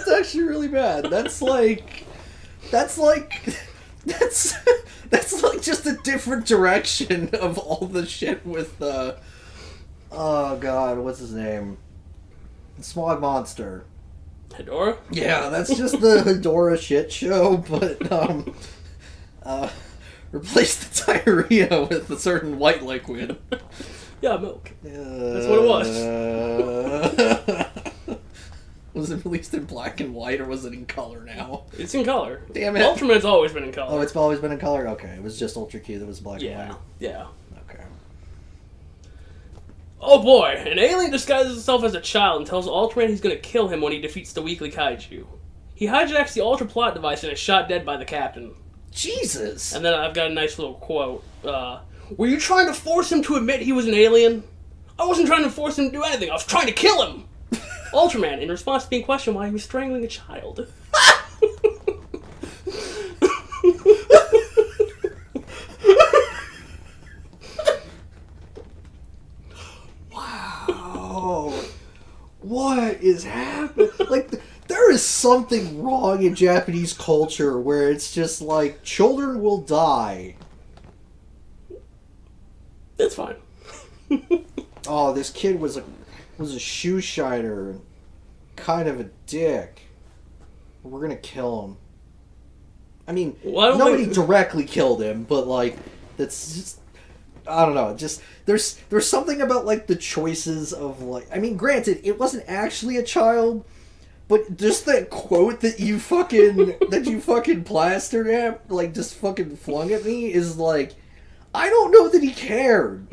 actually really bad. That's like just a different direction of all the shit with oh god, what's his name? The Smog Monster. Hedora? Yeah, that's just the Hedora shit show, but replace the diarrhea with a certain white liquid. Yeah, milk. That's what it was. Was it released in black and white, or was it in color now? It's in color. Damn it. Ultraman's always been in color. Oh, it's always been in color? Okay, it was just Ultra Q that was black and white. Yeah. Okay. Oh boy, an alien disguises himself as a child and tells Ultraman he's gonna kill him when he defeats the weekly kaiju. He hijacks the Ultra Plot device and is shot dead by the captain. Jesus! And then I've got a nice little quote. Were you trying to force him to admit he was an alien? I wasn't trying to force him to do anything. I was trying to kill him. Ultraman, in response to being questioned why he was strangling a child. Wow. What is happening? Like, there is something wrong in Japanese culture where it's just like, children will die. That's fine. Oh, this kid was a shoe shiner and kind of a dick. We're gonna kill him. I mean, nobody directly killed him, but like, that's just, I don't know. Just there's something about like the choices of like. I mean, granted, it wasn't actually a child, but just that quote that you fucking plastered at, like, just fucking flung at me is like, I don't know that he cared.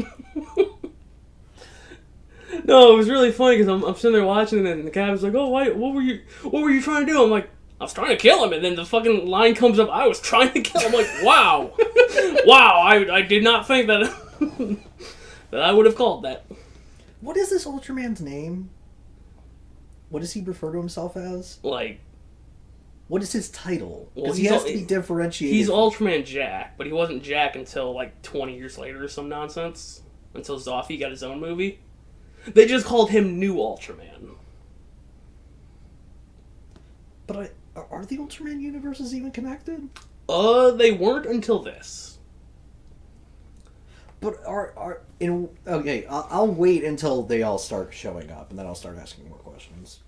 No, it was really funny because I'm sitting there watching it and the guy was like, "Oh, why? What were you trying to do?" I'm like, "I was trying to kill him," and then the fucking line comes up, "I was trying to kill him." I'm like, "Wow, wow! I did not think that that I would have called that." What is this Ultraman's name? What does he refer to himself as? Like, what is his title? Well, Because he has to be differentiated. He's Ultraman Jack, but he wasn't Jack until like 20 years later or some nonsense. Until Zoffy got his own movie. They just called him New Ultraman. But are the Ultraman universes even connected? They weren't until this. But okay, I'll wait until they all start showing up, and then I'll start asking more questions.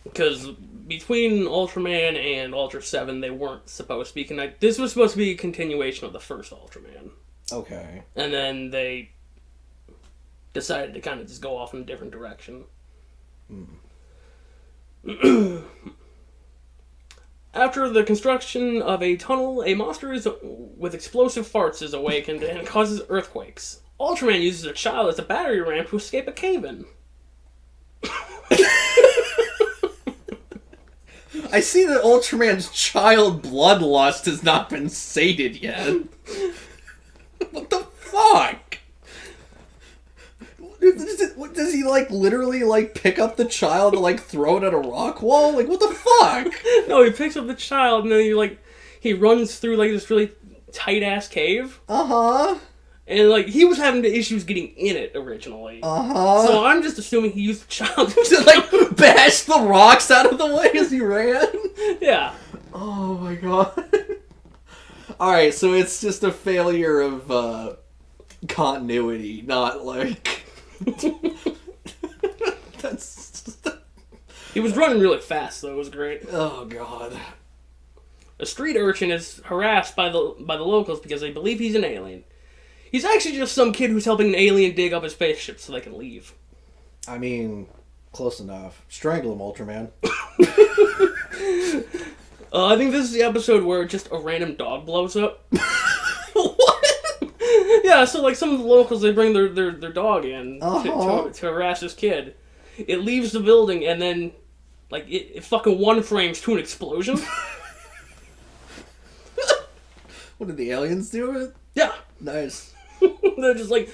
Because between Ultraman and Ultra 7, they weren't supposed to be connected. This was supposed to be a continuation of the first Ultraman. Okay. And then they decided to kind of just go off in a different direction. After the construction of a tunnel, a monster with explosive farts is awakened and causes earthquakes. Ultraman uses a child as a battery ramp to escape a cave-in. I see that Ultraman's child bloodlust has not been sated yet. What the fuck? Does he, like, literally, like, pick up the child and, like, throw it at a rock wall? Like, what the fuck? No, he picks up the child and then he runs through, like, this really tight-ass cave. Uh-huh. And, like, he was having issues getting in it originally. Uh-huh. So I'm just assuming he used the child to, like, bash the rocks out of the way as he ran? Yeah. Oh, my God. Alright, so it's just a failure of, continuity, not, like... That's... He was running really fast, though. It was great. Oh, God. A street urchin is harassed by the locals because they believe he's an alien. He's actually just some kid who's helping an alien dig up his spaceship so they can leave. I mean, close enough. Strangle him, Ultraman. I think this is the episode where just a random dog blows up. What? Yeah, so like some of the locals, they bring their dog in uh-huh. to harass this kid. It leaves the building and then like it fucking one frames to an explosion. What, did the aliens do it? Yeah. Nice. They're just like...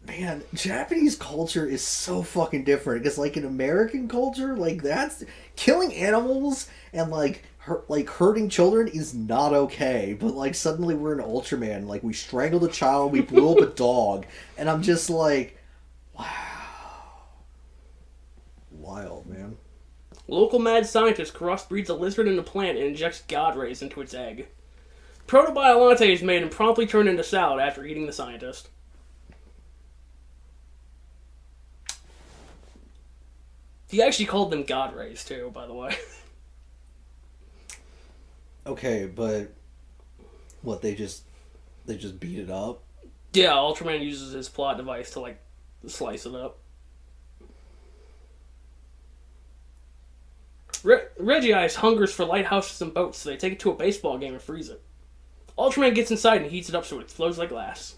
Man, Japanese culture is so fucking different. Because, like, in American culture, like, that's... Killing animals and, like, hurting children is not okay. But, like, suddenly we're an Ultraman. Like, we strangled a child, we blew up a dog. And I'm just like, wow. Wild, man. Local mad scientist crossbreeds a lizard and a plant and injects God rays into its egg. Protobiolante is made and promptly turned into salad after eating the scientist. He actually called them God rays too, by the way. Okay, but what, they just beat it up? Yeah, Ultraman uses his plot device to like slice it up. Reggie Ice hungers for lighthouses and boats, so they take it to a baseball game and freeze it. Ultraman gets inside and heats it up so it flows like glass.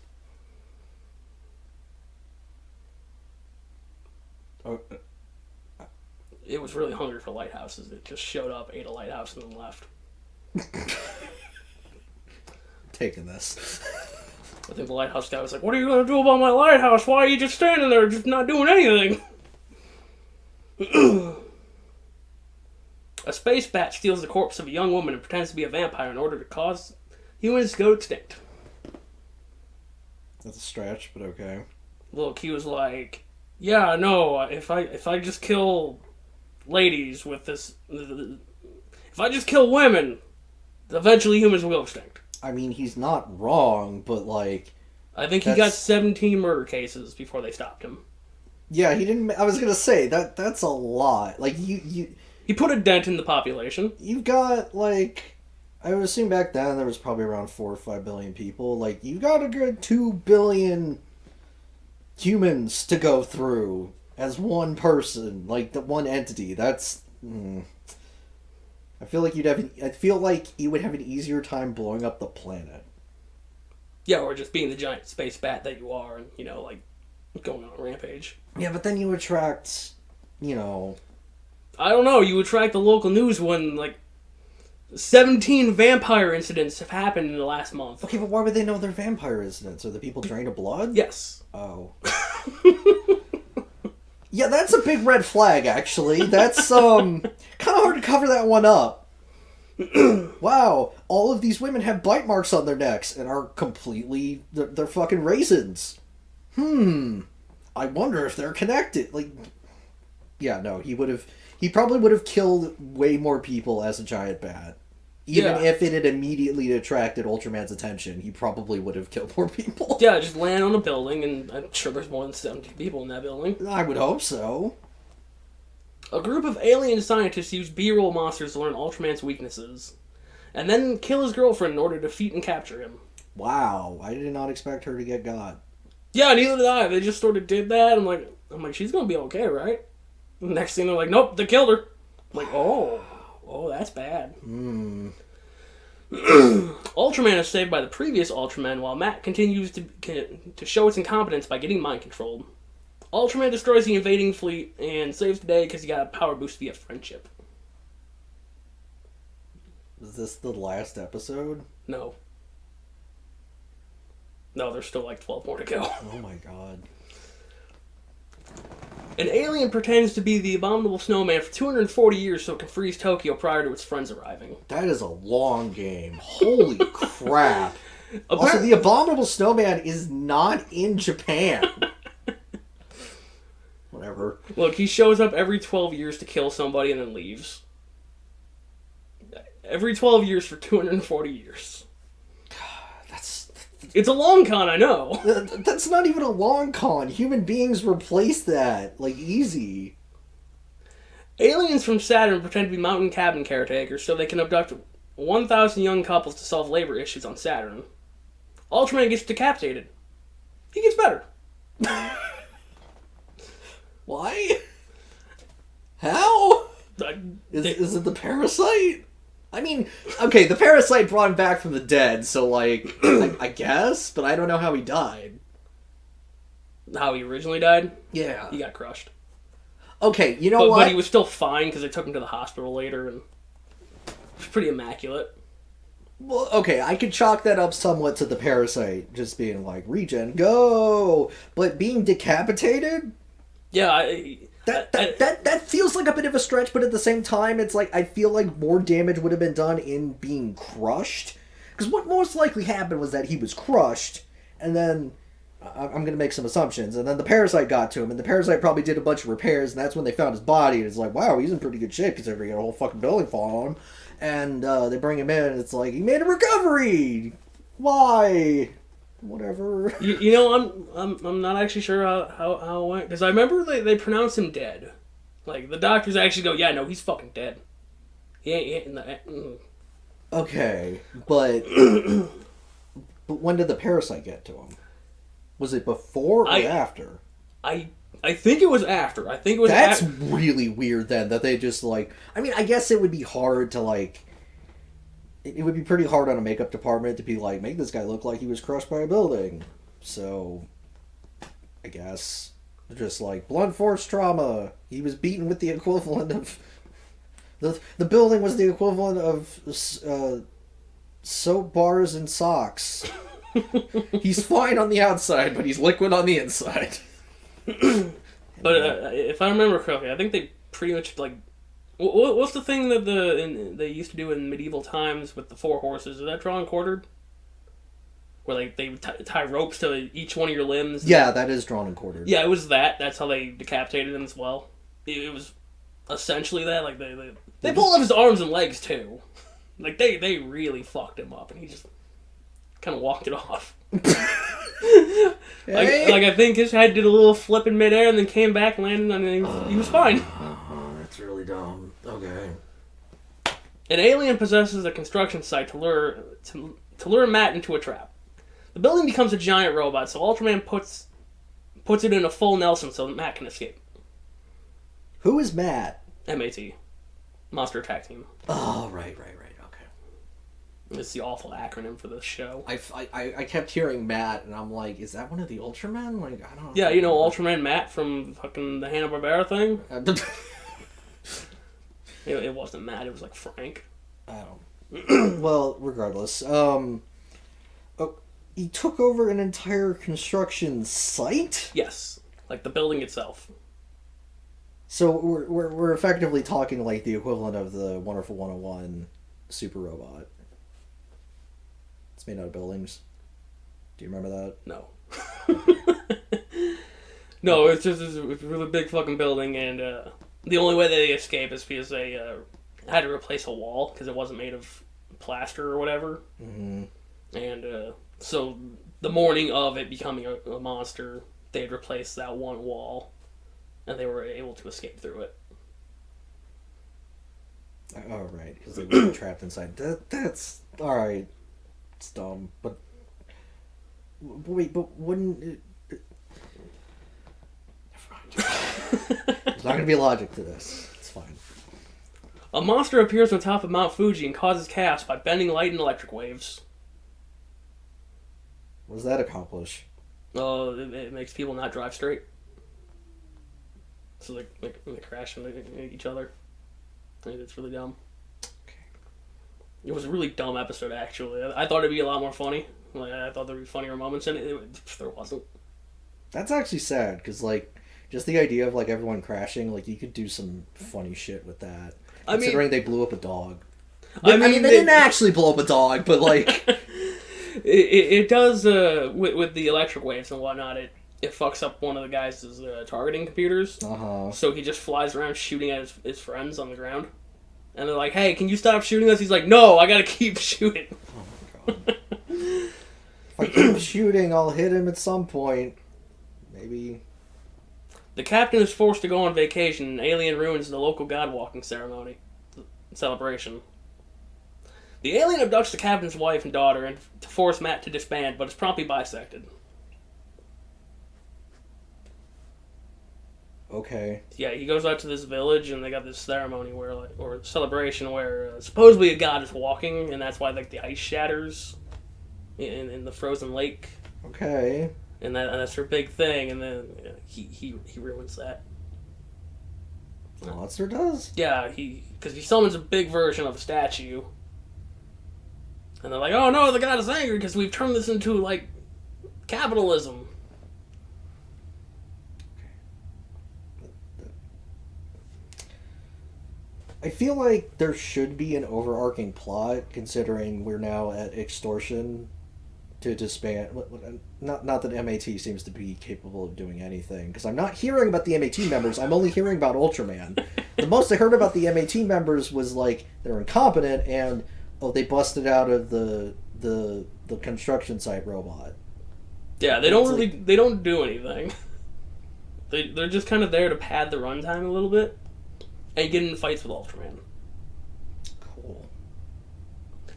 Oh. It was really hungry for lighthouses. It just showed up, ate a lighthouse, and then left. Taking this. I think the lighthouse guy was like, "What are you gonna do about my lighthouse? Why are you just standing there, just not doing anything?" A space bat steals the corpse of a young woman and pretends to be a vampire in order to cause humans to go extinct. That's a stretch, but okay. Little Q was like, "Yeah, no. If I just kill ladies with this, if I just kill women, eventually humans will go extinct." I mean, he's not wrong, but like, I think he got 17 murder cases before they stopped him. Yeah, he didn't. I was gonna say that's a lot. Like he put a dent in the population. You've got like, I would assume back then there was probably around 4 or 5 billion people. Like you got a good 2 billion humans to go through as one person, like the one entity. That's. I feel like you would have an easier time blowing up the planet. Yeah, or just being the giant space bat that you are, and like going on a rampage. Yeah, but then you attract, I don't know. You attract the local news when 17 vampire incidents have happened in the last month. Okay, but why would they know they're vampire incidents? Are the people drained of blood? Yes. Oh. Yeah, that's a big red flag, actually. That's, kind of hard to cover that one up. Wow, all of these women have bite marks on their necks and are completely... They're fucking raisins. I wonder if they're connected. Yeah, no, he probably would have killed way more people as a giant bat. Even if it had immediately attracted Ultraman's attention, he probably would have killed more people. Yeah, just land on a building, and I'm sure there's more than 70 people in that building. I would hope so. A group of alien scientists use B-roll monsters to learn Ultraman's weaknesses, and then kill his girlfriend in order to defeat and capture him. Wow, I did not expect her to get got. Yeah, neither did I. They just sort of did that. I'm like, she's gonna be okay, right? Next thing they're like, nope, they killed her. I'm like, oh, that's bad. Ultraman is saved by the previous Ultraman, while Matt continues to show its incompetence by getting mind controlled. Ultraman destroys the invading fleet and saves the day because he got a power boost via friendship. Is this the last episode? No, there's still 12 more to go. Oh my god. An alien pretends to be the abominable snowman for 240 years so it can freeze Tokyo prior to its friends arriving. That is a long game. Holy crap. Also, the abominable snowman is not in Japan. Whatever. Look, he shows up every 12 years to kill somebody and then leaves. Every 12 years for 240 years. It's a long con, I know. That's not even a long con. Human beings replace that. Easy. Aliens from Saturn pretend to be mountain cabin caretakers so they can abduct 1,000 young couples to solve labor issues on Saturn. Ultraman gets decapitated. He gets better. Why? How? Is it the parasite? I mean, okay, the parasite brought him back from the dead, so, I guess, but I don't know how he died. How he originally died? Yeah. He got crushed. Okay, you know what? But he was still fine because they took him to the hospital later, and it was pretty immaculate. Well, okay, I could chalk that up somewhat to the parasite just being regen, go! But being decapitated? Yeah, That feels like a bit of a stretch, but at the same time, it's I feel like more damage would have been done in being crushed. Because what most likely happened was that he was crushed, and then, I'm going to make some assumptions, and then the parasite got to him, and the parasite probably did a bunch of repairs, and that's when they found his body, and it's wow, he's in pretty good shape, considering he got a whole fucking building fall on him. And they bring him in, and it's he made a recovery! Why? Whatever. I'm not actually sure how it went, because I remember they pronounced him dead. The doctors actually go, yeah, no, he's fucking dead. He ain't in the... Okay, but when did the parasite get to him? Was it before or after? I think it was after. I think it was. That's really weird. Then that they just I mean, I guess it would be hard to It would be pretty hard on a makeup department to be make this guy look like he was crushed by a building. So, I guess just blunt force trauma. He was beaten with the equivalent of the building was the equivalent of soap bars and socks. He's fine on the outside, but he's liquid on the inside. But if I remember correctly, I think they pretty much like. What's the thing that they used to do in medieval times with the 4 horses? Is that drawn and quartered? Where like they tie ropes to each one of your limbs. Yeah, that is drawn and quartered. Yeah, it was that. That's how they decapitated him as well. It was essentially that. Like they pulled off his arms and legs too. Like they really fucked him up, and he just kind of walked it off. Hey. Like I think his head did a little flip in midair and then came back, landed, and he was fine. That's really dumb. Okay. An alien possesses a construction site to lure Matt into a trap. The building becomes a giant robot, so Ultraman puts it in a full Nelson so that Matt can escape. Who is Matt? MAT. Monster Attack Team. Oh, right. Okay. It's the awful acronym for this show. I kept hearing Matt, and I'm like, is that one of the Ultramen? Like, I don't know. Yeah, you know Ultraman Matt from fucking the Hanna-Barbera thing? It wasn't Matt, it was like Frank. I don't. Well, regardless. He took over an entire construction site? Yes. Like the building itself. So we're effectively talking like the equivalent of the Wonderful 101 super robot. It's made out of buildings. Do you remember that? No. No, it's just a really big fucking building, and the only way they escape is because they had to replace a wall because it wasn't made of plaster or whatever. Mm-hmm. And so the morning of it becoming a monster, they'd replace that one wall, and they were able to escape through it. Oh, right, because they were trapped inside. That's... Alright. It's dumb, but... Wait, but wouldn't it... Never mind. There's not going to be logic to this. It's fine. A monster appears on top of Mount Fuji and causes chaos by bending light and electric waves. What does that accomplish? It makes people not drive straight. So they crash into each other. I think it's really dumb. Okay. It was a really dumb episode, actually. I thought it'd be a lot more funny. Like I thought there'd be funnier moments in it. There wasn't. That's actually sad, because, like, just the idea of, like, everyone crashing, like, you could do some funny shit with that. Considering they blew up a dog. I mean, they didn't actually blow up a dog, but, like... it does, with the electric waves and whatnot, it fucks up one of the guys' targeting computers. Uh-huh. So he just flies around shooting at his friends on the ground. And they're like, hey, can you stop shooting us? He's like, no, I gotta keep shooting. Oh, my God. If I keep shooting, I'll hit him at some point. Maybe. The captain is forced to go on vacation, and Alien ruins the local god-walking celebration. The alien abducts the captain's wife and daughter and to force Matt to disband, but is promptly bisected. Okay. Yeah, he goes out to this village, and they got this ceremony or celebration where supposedly a god is walking, and that's why like the ice shatters in the frozen lake. Okay. And that's her big thing, and then he ruins that. The monster does? Yeah, because he summons a big version of a statue. And they're like, oh no, the god is angry because we've turned this into, like, capitalism. I feel like there should be an overarching plot, considering we're now at extortion to disband. Not that MAT seems to be capable of doing anything, because I'm not hearing about the MAT members, I'm only hearing about Ultraman. The most I heard about the MAT members was, like, they're incompetent, and, oh, they busted out of the construction site robot. Yeah, they don't do anything. They're just kind of there to pad the runtime a little bit, and get in fights with Ultraman. Cool.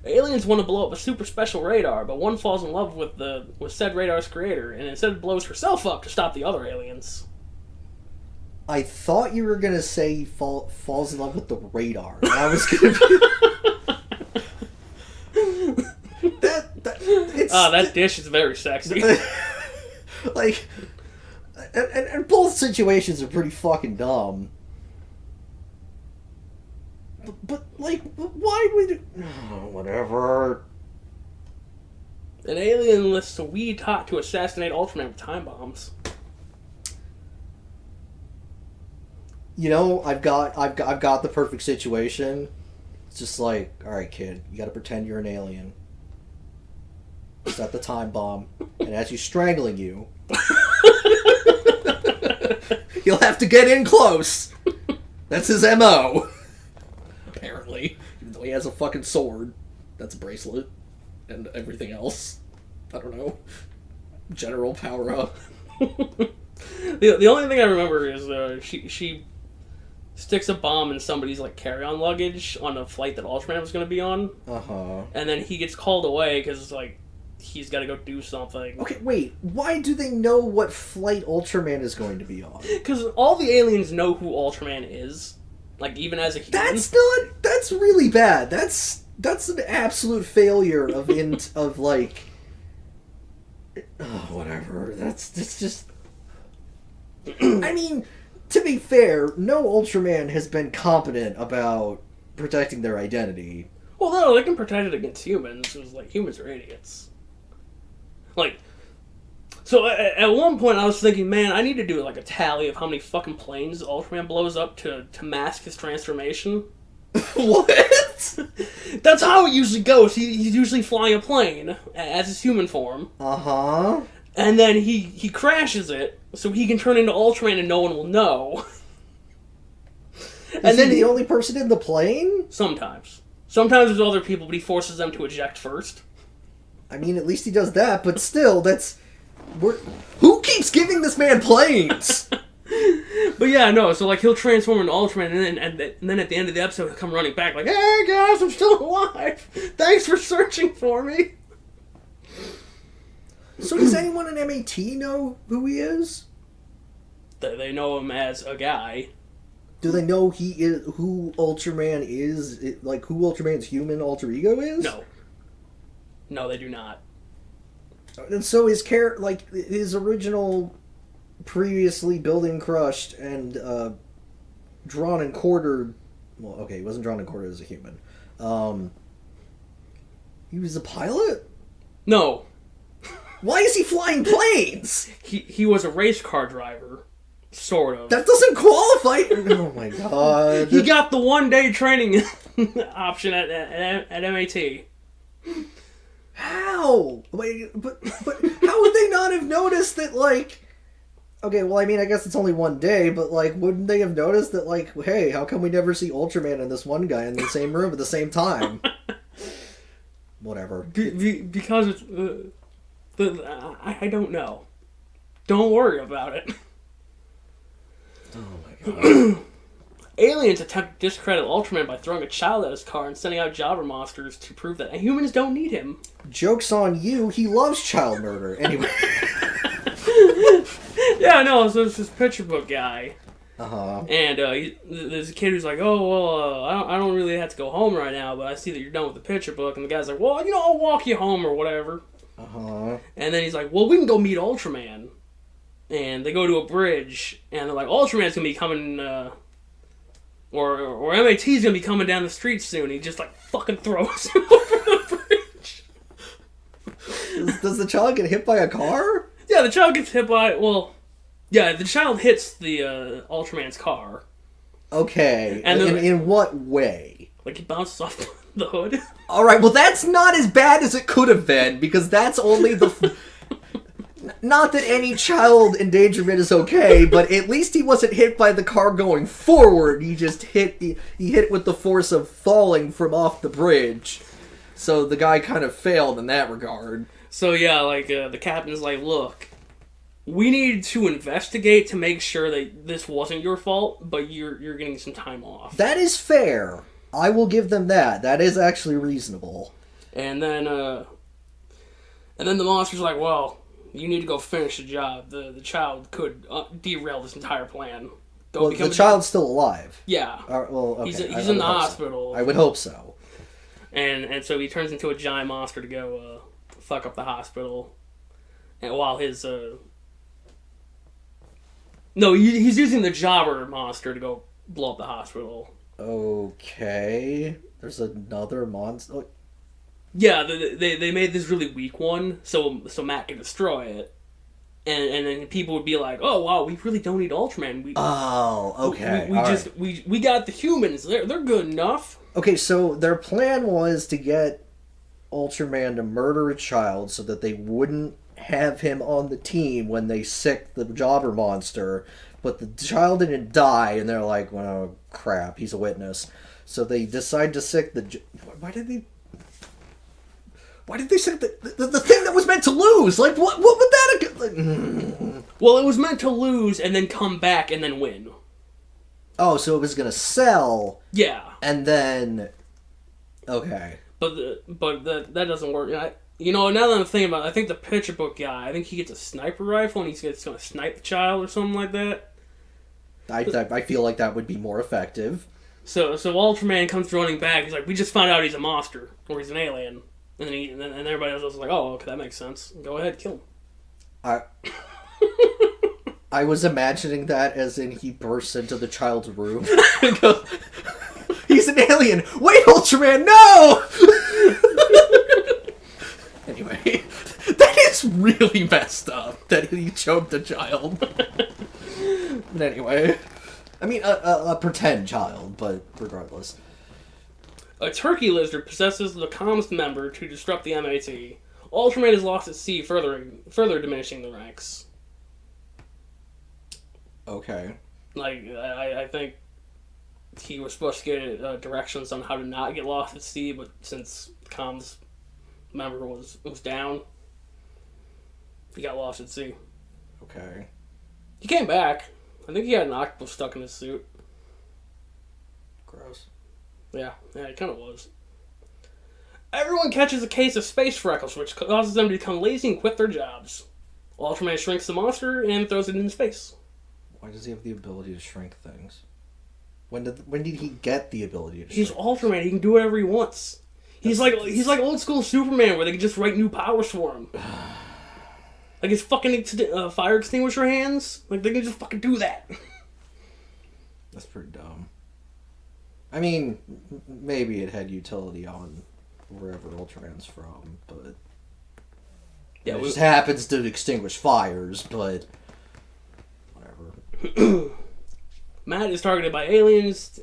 Aliens want to blow up a super special radar, but one falls in love with said radar's creator, and instead blows herself up to stop the other aliens. I thought you were gonna say he falls in love with the radar. And I was gonna be... that dish is very sexy. Like, and both situations are pretty fucking dumb. But like, why would it... Oh, whatever. An alien enlists a wee tot to assassinate Ultraman with time bombs. You know, I've got the perfect situation. It's just like, all right, kid, you got to pretend you're an alien. Set the time bomb, and as he's strangling you, you'll have to get in close. That's his MO. Apparently, even though he has a fucking sword, that's a bracelet, and everything else. I don't know. General power up. The only thing I remember is she sticks a bomb in somebody's like carry-on luggage on a flight that Ultraman was going to be on. And then he gets called away because like he's got to go do something. Okay, wait. Why do they know what flight Ultraman is going to be on? Because all the aliens know who Ultraman is. Like, even as a human. That's really bad. That's an absolute failure of like... Oh, whatever. That's just... I mean, to be fair, no Ultraman has been competent about protecting their identity. Well, no, they can protect it against humans. It was like, humans are idiots. Like, so at one point I was thinking, man, I need to do like a tally of how many fucking planes Ultraman blows up to mask his transformation. What? That's how it usually goes. He's usually flying a plane as his human form. Uh-huh. And then he crashes it so he can turn into Ultraman and no one will know. Is he the only person in the plane? Sometimes. Sometimes there's other people, but he forces them to eject first. I mean, at least he does that, but still, who keeps giving this man planes? But yeah, no, so like he'll transform into Ultraman, and then at the end of the episode he'll come running back like, hey guys, I'm still alive! Thanks for searching for me! So does anyone in MAT know who he is? They know him as a guy. Do they know who Ultraman is? Like, who Ultraman's human alter ego is? No. No, they do not. And so his original, previously building crushed and drawn and quartered... Well, okay, he wasn't drawn and quartered as a human. He was a pilot? No. Why is he flying planes? He was a race car driver. Sort of. That doesn't qualify. Oh my god. He got the 1-day training option at MAT. How? Wait, but how would they not have noticed that, like... Okay, well, I mean, I guess it's only 1 day, but, like, wouldn't they have noticed that, like, hey, how come we never see Ultraman and this one guy in the same room at the same time? Whatever. Because it's... I don't know. Don't worry about it. Oh my god. Aliens attempt to discredit Ultraman by throwing a child at his car and sending out jobber monsters to prove that humans don't need him. Joke's on you, he loves child murder. Anyway. Yeah, no, so it's this picture book guy. Uh-huh. And there's a kid who's like, oh, well, I don't really have to go home right now, but I see that you're done with the picture book. And the guy's like, well, I'll walk you home or whatever. Uh-huh. And then he's like, well, we can go meet Ultraman. And they go to a bridge, and they're like, Ultraman's gonna be coming, or MAT's gonna be coming down the street soon. He just, like, fucking throws him over the bridge. Does the child get hit by a car? Yeah, the child gets hit by, the child hits the, Ultraman's car. Okay. And in what way? Like, he bounces off the hood. Alright, well, that's not as bad as it could have been, because that's only the... Not that any child endangerment is okay, but at least he wasn't hit by the car going forward. He just he hit with the force of falling from off the bridge. So the guy kind of failed in that regard. So yeah, like the captain's like, look, we need to investigate to make sure that this wasn't your fault, but you're getting some time off. That is fair. I will give them that. That is actually reasonable. And then the monster's like, well, you need to go finish the job. The child could derail this entire plan. Well, the child's still alive. Yeah. Well, okay. He's in the hospital. I would hope so. And so he turns into a giant monster to go fuck up the hospital. And while his... No, he's using the jobber monster to go blow up the hospital. Okay. There's another monster... Yeah, they made this really weak one, so Matt could destroy it, and then people would be like, "Oh wow, we really don't need Ultraman. We got the humans. They're good enough." Okay, so their plan was to get Ultraman to murder a child so that they wouldn't have him on the team when they sick the jobber monster, but the child didn't die, and they're like, "Well, crap, he's a witness." So they decide to sick the. Why did they? Why did they sick the thing that was meant to lose? Like, what would that? Like, well, it was meant to lose and then come back and then win. Oh, so it was gonna sell. Yeah. And then, okay. But that doesn't work. Now that I'm thinking about it, I think the picture book guy, I think he gets a sniper rifle and he's going to snipe the child or something like that. I feel like that would be more effective. So Ultraman comes running back. He's like, "We just found out he's a monster or he's an alien," and then everybody else is like, "Oh, okay, that makes sense. Go ahead, kill him." I was imagining that as in he bursts into the child's room. He's an alien! Wait, Ultraman, no! Anyway, that is really messed up that he choked a child. But anyway, I mean, a pretend child, but regardless. A turkey lizard possesses the comms member to disrupt the MAT. Ultraman is lost at sea, further diminishing the ranks. Okay. Like, I think he was supposed to get directions on how to not get lost at sea, but since the comms member was down, he got lost at sea. Okay. He came back. I think he had an octopus stuck in his suit. Gross. Yeah, it kind of was. Everyone catches a case of space freckles, which causes them to become lazy and quit their jobs. Ultraman shrinks the monster and throws it into space. Why does he have the ability to shrink things? When did he get the ability to shrink? He's Ultraman. He can do whatever he wants. He's like old school Superman, where they can just write new powers for him. Like his fucking fire extinguisher hands. Like they can just fucking do that. That's pretty dumb. I mean, maybe it had utility on wherever Ultraman's from, but yeah, it just happens to extinguish fires. But whatever. Matt is targeted by aliens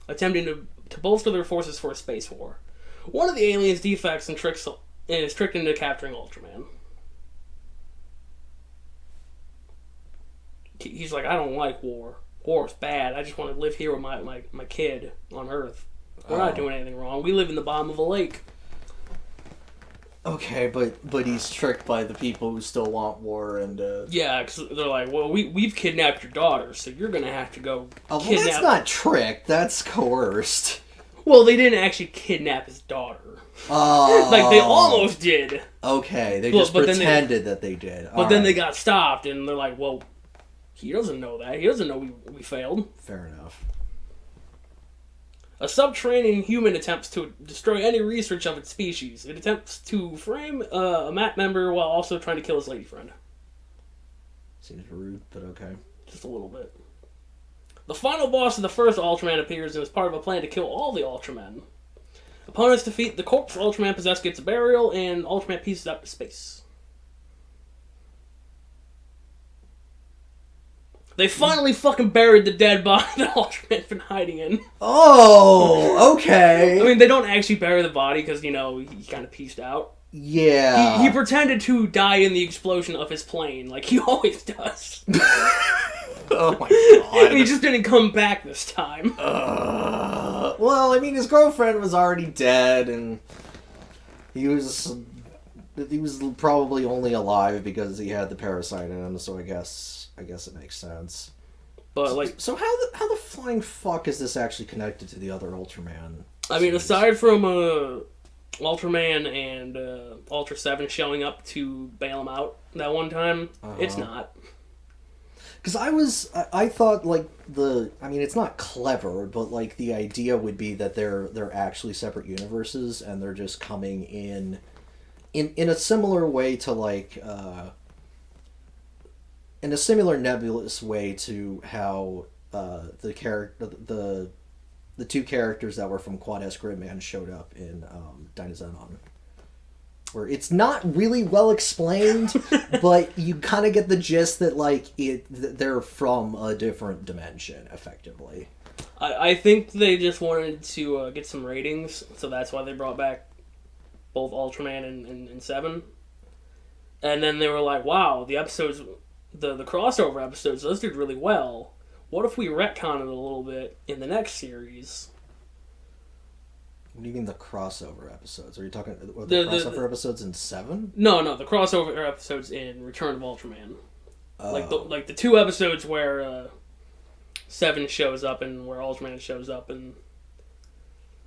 attempting to bolster their forces for a space war. One of the aliens defects and is tricked into capturing Ultraman. He's like, "I don't like war. War is bad. I just want to live here with my kid on Earth. We're not doing anything wrong. We live in the bottom of a lake." Okay, but he's tricked by the people who still want war and... Yeah, because they're like, "Well, we've kidnapped your daughter, so you're going to have to go kidnap..." Well, that's not tricked. That's coerced. Well, they didn't actually kidnap his daughter. Oh. Like, they almost did. Okay, they just pretended that they did. But then they got stopped, and they're like, "Well, he doesn't know that. He doesn't know we failed." Fair enough. A subterranean human attempts to destroy any research of its species. It attempts to frame a MAT member while also trying to kill his lady friend. Seems rude, but okay. Just a little bit. The final boss of the first Ultraman appears and is part of a plan to kill all the Ultramen. Opponents defeat the corpse Ultraman possessed gets a burial, and Ultraman pieces out to space. They finally fucking buried the dead body that Ultraman's been hiding in. Oh, okay. I mean, they don't actually bury the body because, he kind of pieced out. Yeah. He pretended to die in the explosion of his plane, like he always does. Oh my god. He just didn't come back this time. Well, I mean, his girlfriend was already dead, and he was probably only alive because he had the parasite in him, so I guess it makes sense. But so how the flying fuck is this actually connected to the other Ultraman? I mean, aside from Ultraman and Ultra 7 showing up to bail him out that one time, it's not. Because I thought it's not clever, but like the idea would be that they're actually separate universes and they're just coming in a similar way to in a similar nebulous way to how the two characters that were from Quad S Gridman showed up in Dynazenon. where it's not really well explained, but you kind of get the gist that like they're from a different dimension, effectively. I think they just wanted to get some ratings, so that's why they brought back both Ultraman and Seven. And then they were like, wow, the episodes, the crossover episodes, those did really well. What if we retcon it a little bit in the next series? What do you mean the crossover episodes? Are you talking the crossover episodes in 7? No, the crossover episodes in Return of Ultraman. Like the 2 episodes where 7 shows up and where Ultraman shows up, and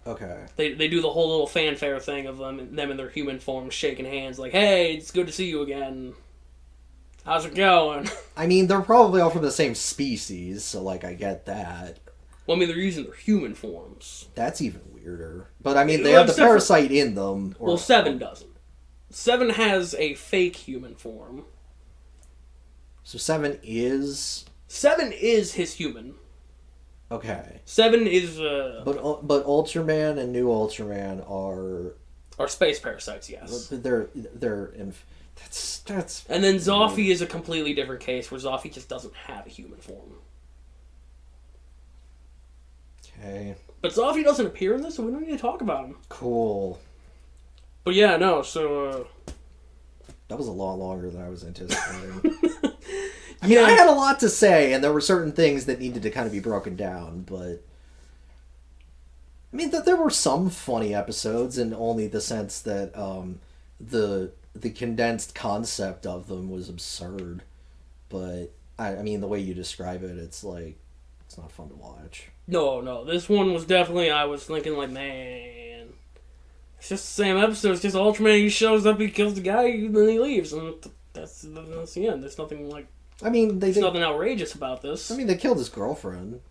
okay, they do the whole little fanfare thing of them in their human form shaking hands like, hey, it's good to see you again. How's it going? I mean, they're probably all from the same species, so like I get that. Well, I mean, they're using their human forms. That's even weirder. But I mean, they have the parasite in them. Well, 7 doesn't. 7 has a fake human form. So 7 is... 7 is his human. Okay. 7 is... But Ultraman and New Ultraman are space parasites, yes. They're that's... And then Zoffy is a completely different case, where Zoffy just doesn't have a human form. Okay. But Zoffy doesn't appear in this, so we don't need to talk about him. Cool. But yeah, no, so... That was a lot longer than I was anticipating. I mean, I had a lot to say, and there were certain things that needed to kind of be broken down, but... I mean, there were some funny episodes, in only the sense that the condensed concept of them was absurd. But, I mean, the way you describe it, it's like... It's not fun to watch. No, this one was definitely, I was thinking like, man, it's just the same episode, it's just Ultraman, he shows up, he kills the guy, and then he leaves, and that's the end. There's nothing like, I mean, there's nothing outrageous about this. I mean, they killed his girlfriend.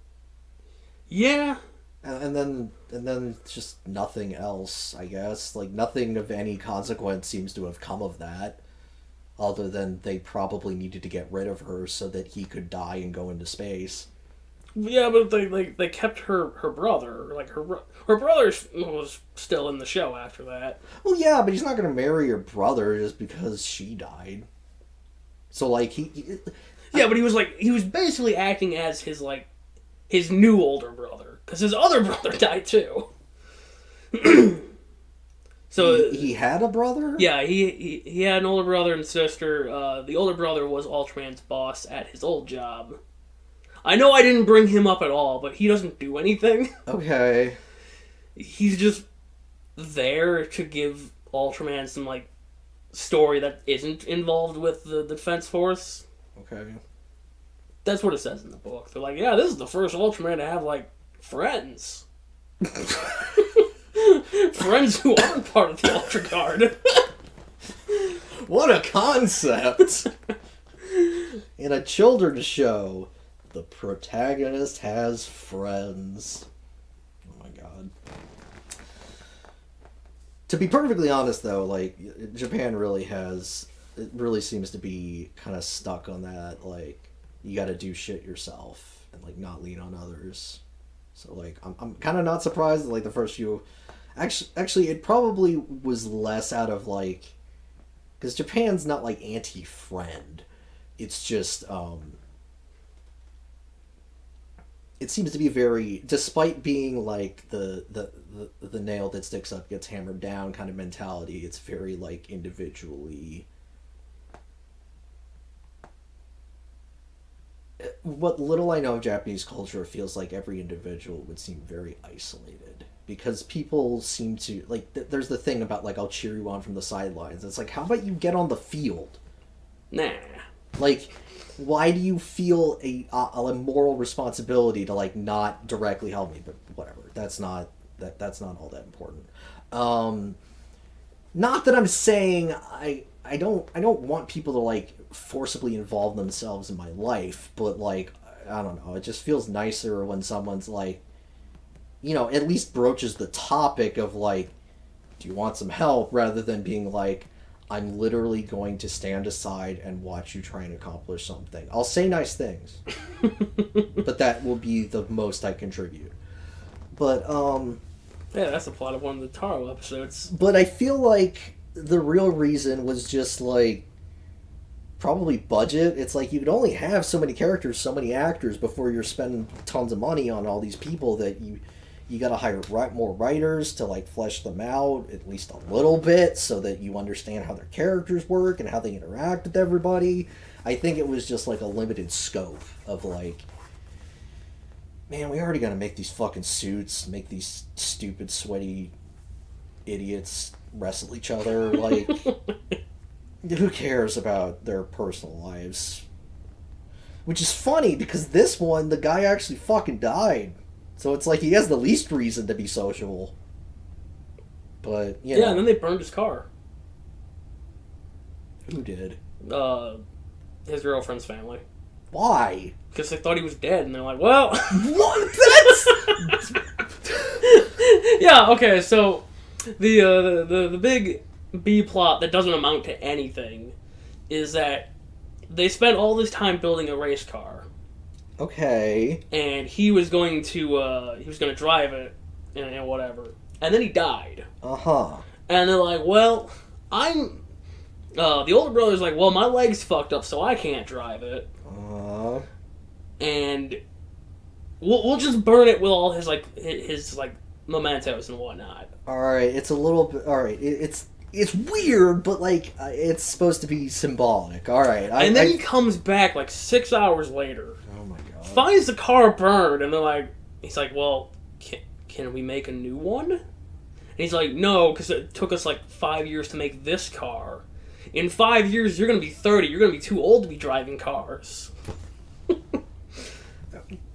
Yeah. And then just nothing else, I guess. Like, nothing of any consequence seems to have come of that, other than they probably needed to get rid of her so that he could die and go into space. Yeah, but they kept her brother. Like, her brother was still in the show after that. Well, yeah, but he's not going to marry your brother just because she died. So, like, Yeah, but he was basically acting as his new older brother. Because his other brother died, too. So he had a brother? Yeah, he had an older brother and sister. The older brother was Ultraman's boss at his old job. I know I didn't bring him up at all, but he doesn't do anything. Okay. He's just there to give Ultraman some, like, story that isn't involved with the Defense Force. Okay. That's what it says in the book. They're like, yeah, this is the first Ultraman to have, like, friends. Friends who aren't part of the Ultra Guard. What a concept! In a children's show, the protagonist has friends. Oh my god. To be perfectly honest, though, like, Japan really seems to be kind of stuck on that, like, you gotta do shit yourself and, like, not lean on others. So, like, I'm kind of not surprised that, like, the first few... Actually, it probably was less out of, like... Because Japan's not, like, anti-friend. It's just, it seems to be very... Despite being, like, the nail that sticks up gets hammered down kind of mentality, it's very, like, individually... What little I know of Japanese culture feels like every individual would seem very isolated. Because people seem to... Like, there's the thing about, like, I'll cheer you on from the sidelines. It's like, how about you get on the field? Nah. Like, why do you feel a moral responsibility to, like, not directly help me? But whatever. That's not all that important. Not that I'm saying I don't want people to, like, forcibly involve themselves in my life, but, like, I don't know, it just feels nicer when someone's like, you know, at least broaches the topic of, like, do you want some help, rather than being like, I'm literally going to stand aside and watch you try and accomplish something. I'll say nice things, but that will be the most I contribute. But, yeah, that's the plot of one of the Taro episodes. But I feel like the real reason was just like probably budget. It's like you could only have so many characters, so many actors before you're spending tons of money on all these people that you got to hire more writers to like flesh them out at least a little bit so that you understand how their characters work and how they interact with everybody. I think it was just like a limited scope of like, man, we already got to make these fucking suits, make these stupid sweaty idiots wrestle each other. Like, who cares about their personal lives? Which is funny because this one, the guy actually fucking died. So it's like he has the least reason to be sociable. But, you know. Yeah, and then they burned his car. Who did? His girlfriend's family. Why? Because they thought he was dead, and they're like, well... What? That's... Yeah, okay, so the big B plot that doesn't amount to anything is that they spent all this time building a race car. Okay. And he was going to drive it and whatever. And then he died. Uh-huh. And they're like, well, the older brother's like, well, my leg's fucked up, so I can't drive it. And we'll just burn it with all his mementos and whatnot. Alright, it's a little bit... Alright, it's weird, but, like, it's supposed to be symbolic. Alright. And then he comes back, 6 hours later. Oh, my God. Finds the car burned, and he's like, well, can we make a new one? And he's like, no, because it took us, 5 years to make this car. In 5 years, you're going to be 30. You're going to be too old to be driving cars.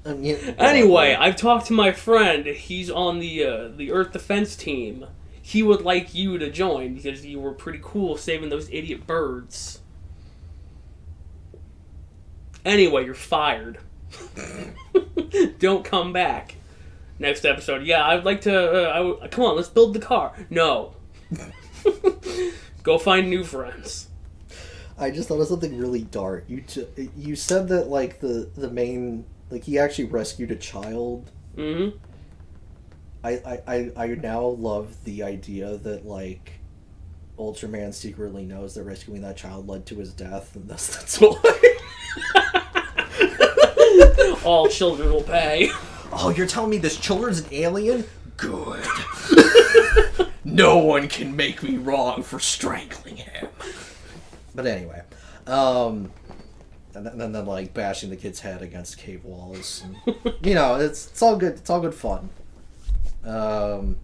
Anyway, I've talked to my friend. He's on the Earth Defense team. He would like you to join because you were pretty cool saving those idiot birds. Anyway, you're fired. Don't come back. Next episode. Yeah, I'd like to... come on, let's build the car. No. Go find new friends. I just thought of something really dark. You said that, the main... he actually rescued a child. Mm-hmm. I now love the idea that, Ultraman secretly knows that rescuing that child led to his death, and that's why. All children will pay. Oh, you're telling me this children's an alien? Good. No one can make me wrong for strangling him. But anyway, and then bashing the kid's head against cave walls. And, it's all good. It's all good fun. And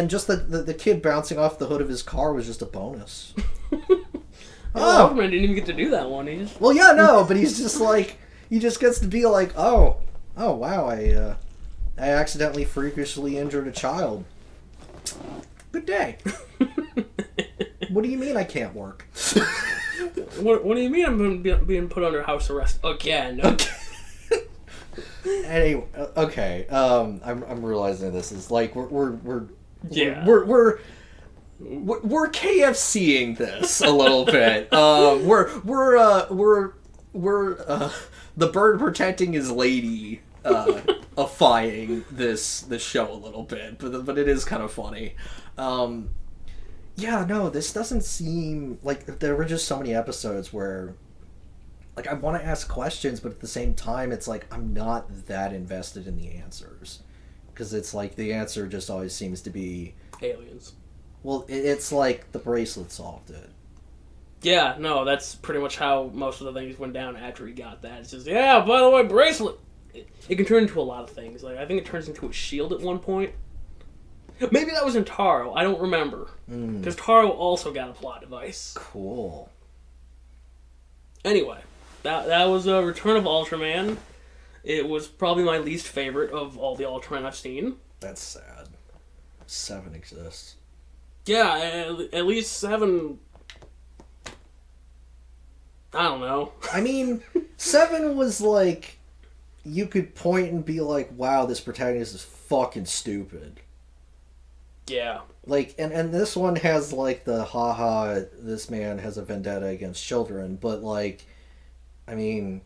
just the kid bouncing off the hood of his car was just a bonus. Ultraman didn't even get to do that one. Well, yeah, no, but he's just he just gets to be like, oh wow, I accidentally freakishly injured a child. Good day. What do you mean I can't work? What do you mean I'm being put under house arrest again? Okay. Anyway, okay. I'm realizing this is we're KFCing this a little bit. We're the bird protecting his lady ifying this show a little bit, but it is kind of funny. Yeah, no, this doesn't seem like there were just so many episodes where I want to ask questions, but at the same time it's I'm not that invested in the answers because it's the answer just always seems to be aliens. Well, it's the bracelet solved it. Yeah, no, that's pretty much how most of the things went down after he got that. It's just, yeah, by the way, bracelet. It can turn into a lot of things. I think it turns into a shield at one point. Maybe that was in Taro. I don't remember. Because Taro also got a plot device. Cool. Anyway, that was a Return of Ultraman. It was probably my least favorite of all the Ultraman I've seen. That's sad. 7 exists. Yeah, at least 7... I don't know. I mean, 7 was you could point and be wow, this protagonist is fucking stupid. Yeah. And this one has the haha, this man has a vendetta against children, but I mean,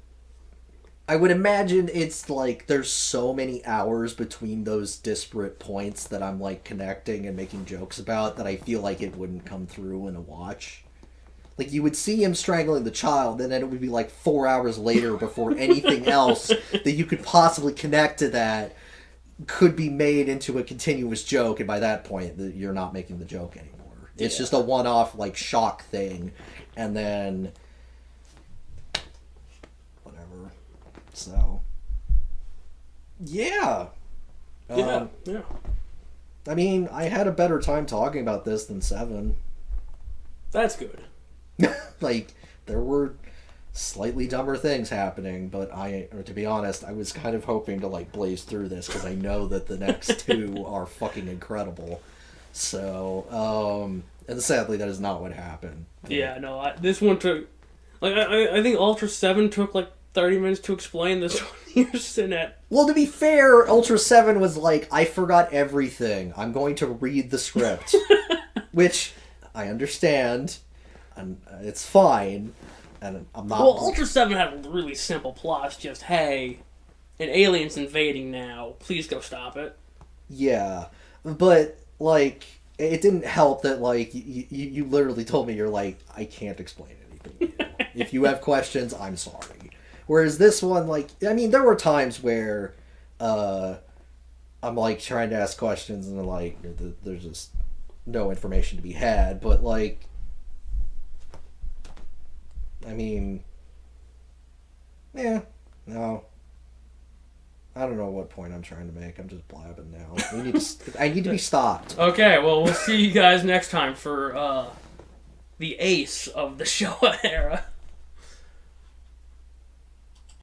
I would imagine it's like there's so many hours between those disparate points that I'm like connecting and making jokes about that I feel like it wouldn't come through in a watch. Like, you would see him strangling the child, and then it would be like 4 hours later before anything else that you could possibly connect to that could be made into a continuous joke, and by that point, you're not making the joke anymore. It's just a one-off, like, shock thing, and then... whatever. So... yeah. Yeah. I mean, I had a better time talking about this than 7. That's good. Like, there were slightly dumber things happening, but to be honest, I was kind of hoping to, like, blaze through this, because I know that the next 2 are fucking incredible. So, and sadly, that is not what happened. Yeah, no, this one took... like, I think Ultra 7 took, like, 30 minutes to explain this one. You're sitting at... Well, to be fair, Ultra 7 was like, I forgot everything. I'm going to read the script. Which, I understand... and it's fine, and I'm not... Well, Ultra 7 had a really simple plot. It's just, hey, an alien's invading now. Please go stop it. Yeah, but, like, it didn't help that, like, you literally told me, you're like, I can't explain anything to you. If you have questions, I'm sorry. Whereas this one, like, I mean, there were times where I'm, like, trying to ask questions, and, like, there's just no information to be had, but, like... I mean, yeah, no. I don't know what point I'm trying to make. I'm just blabbing now. I need to be stopped. Okay, well, we'll see you guys next time for the ace of the Showa era.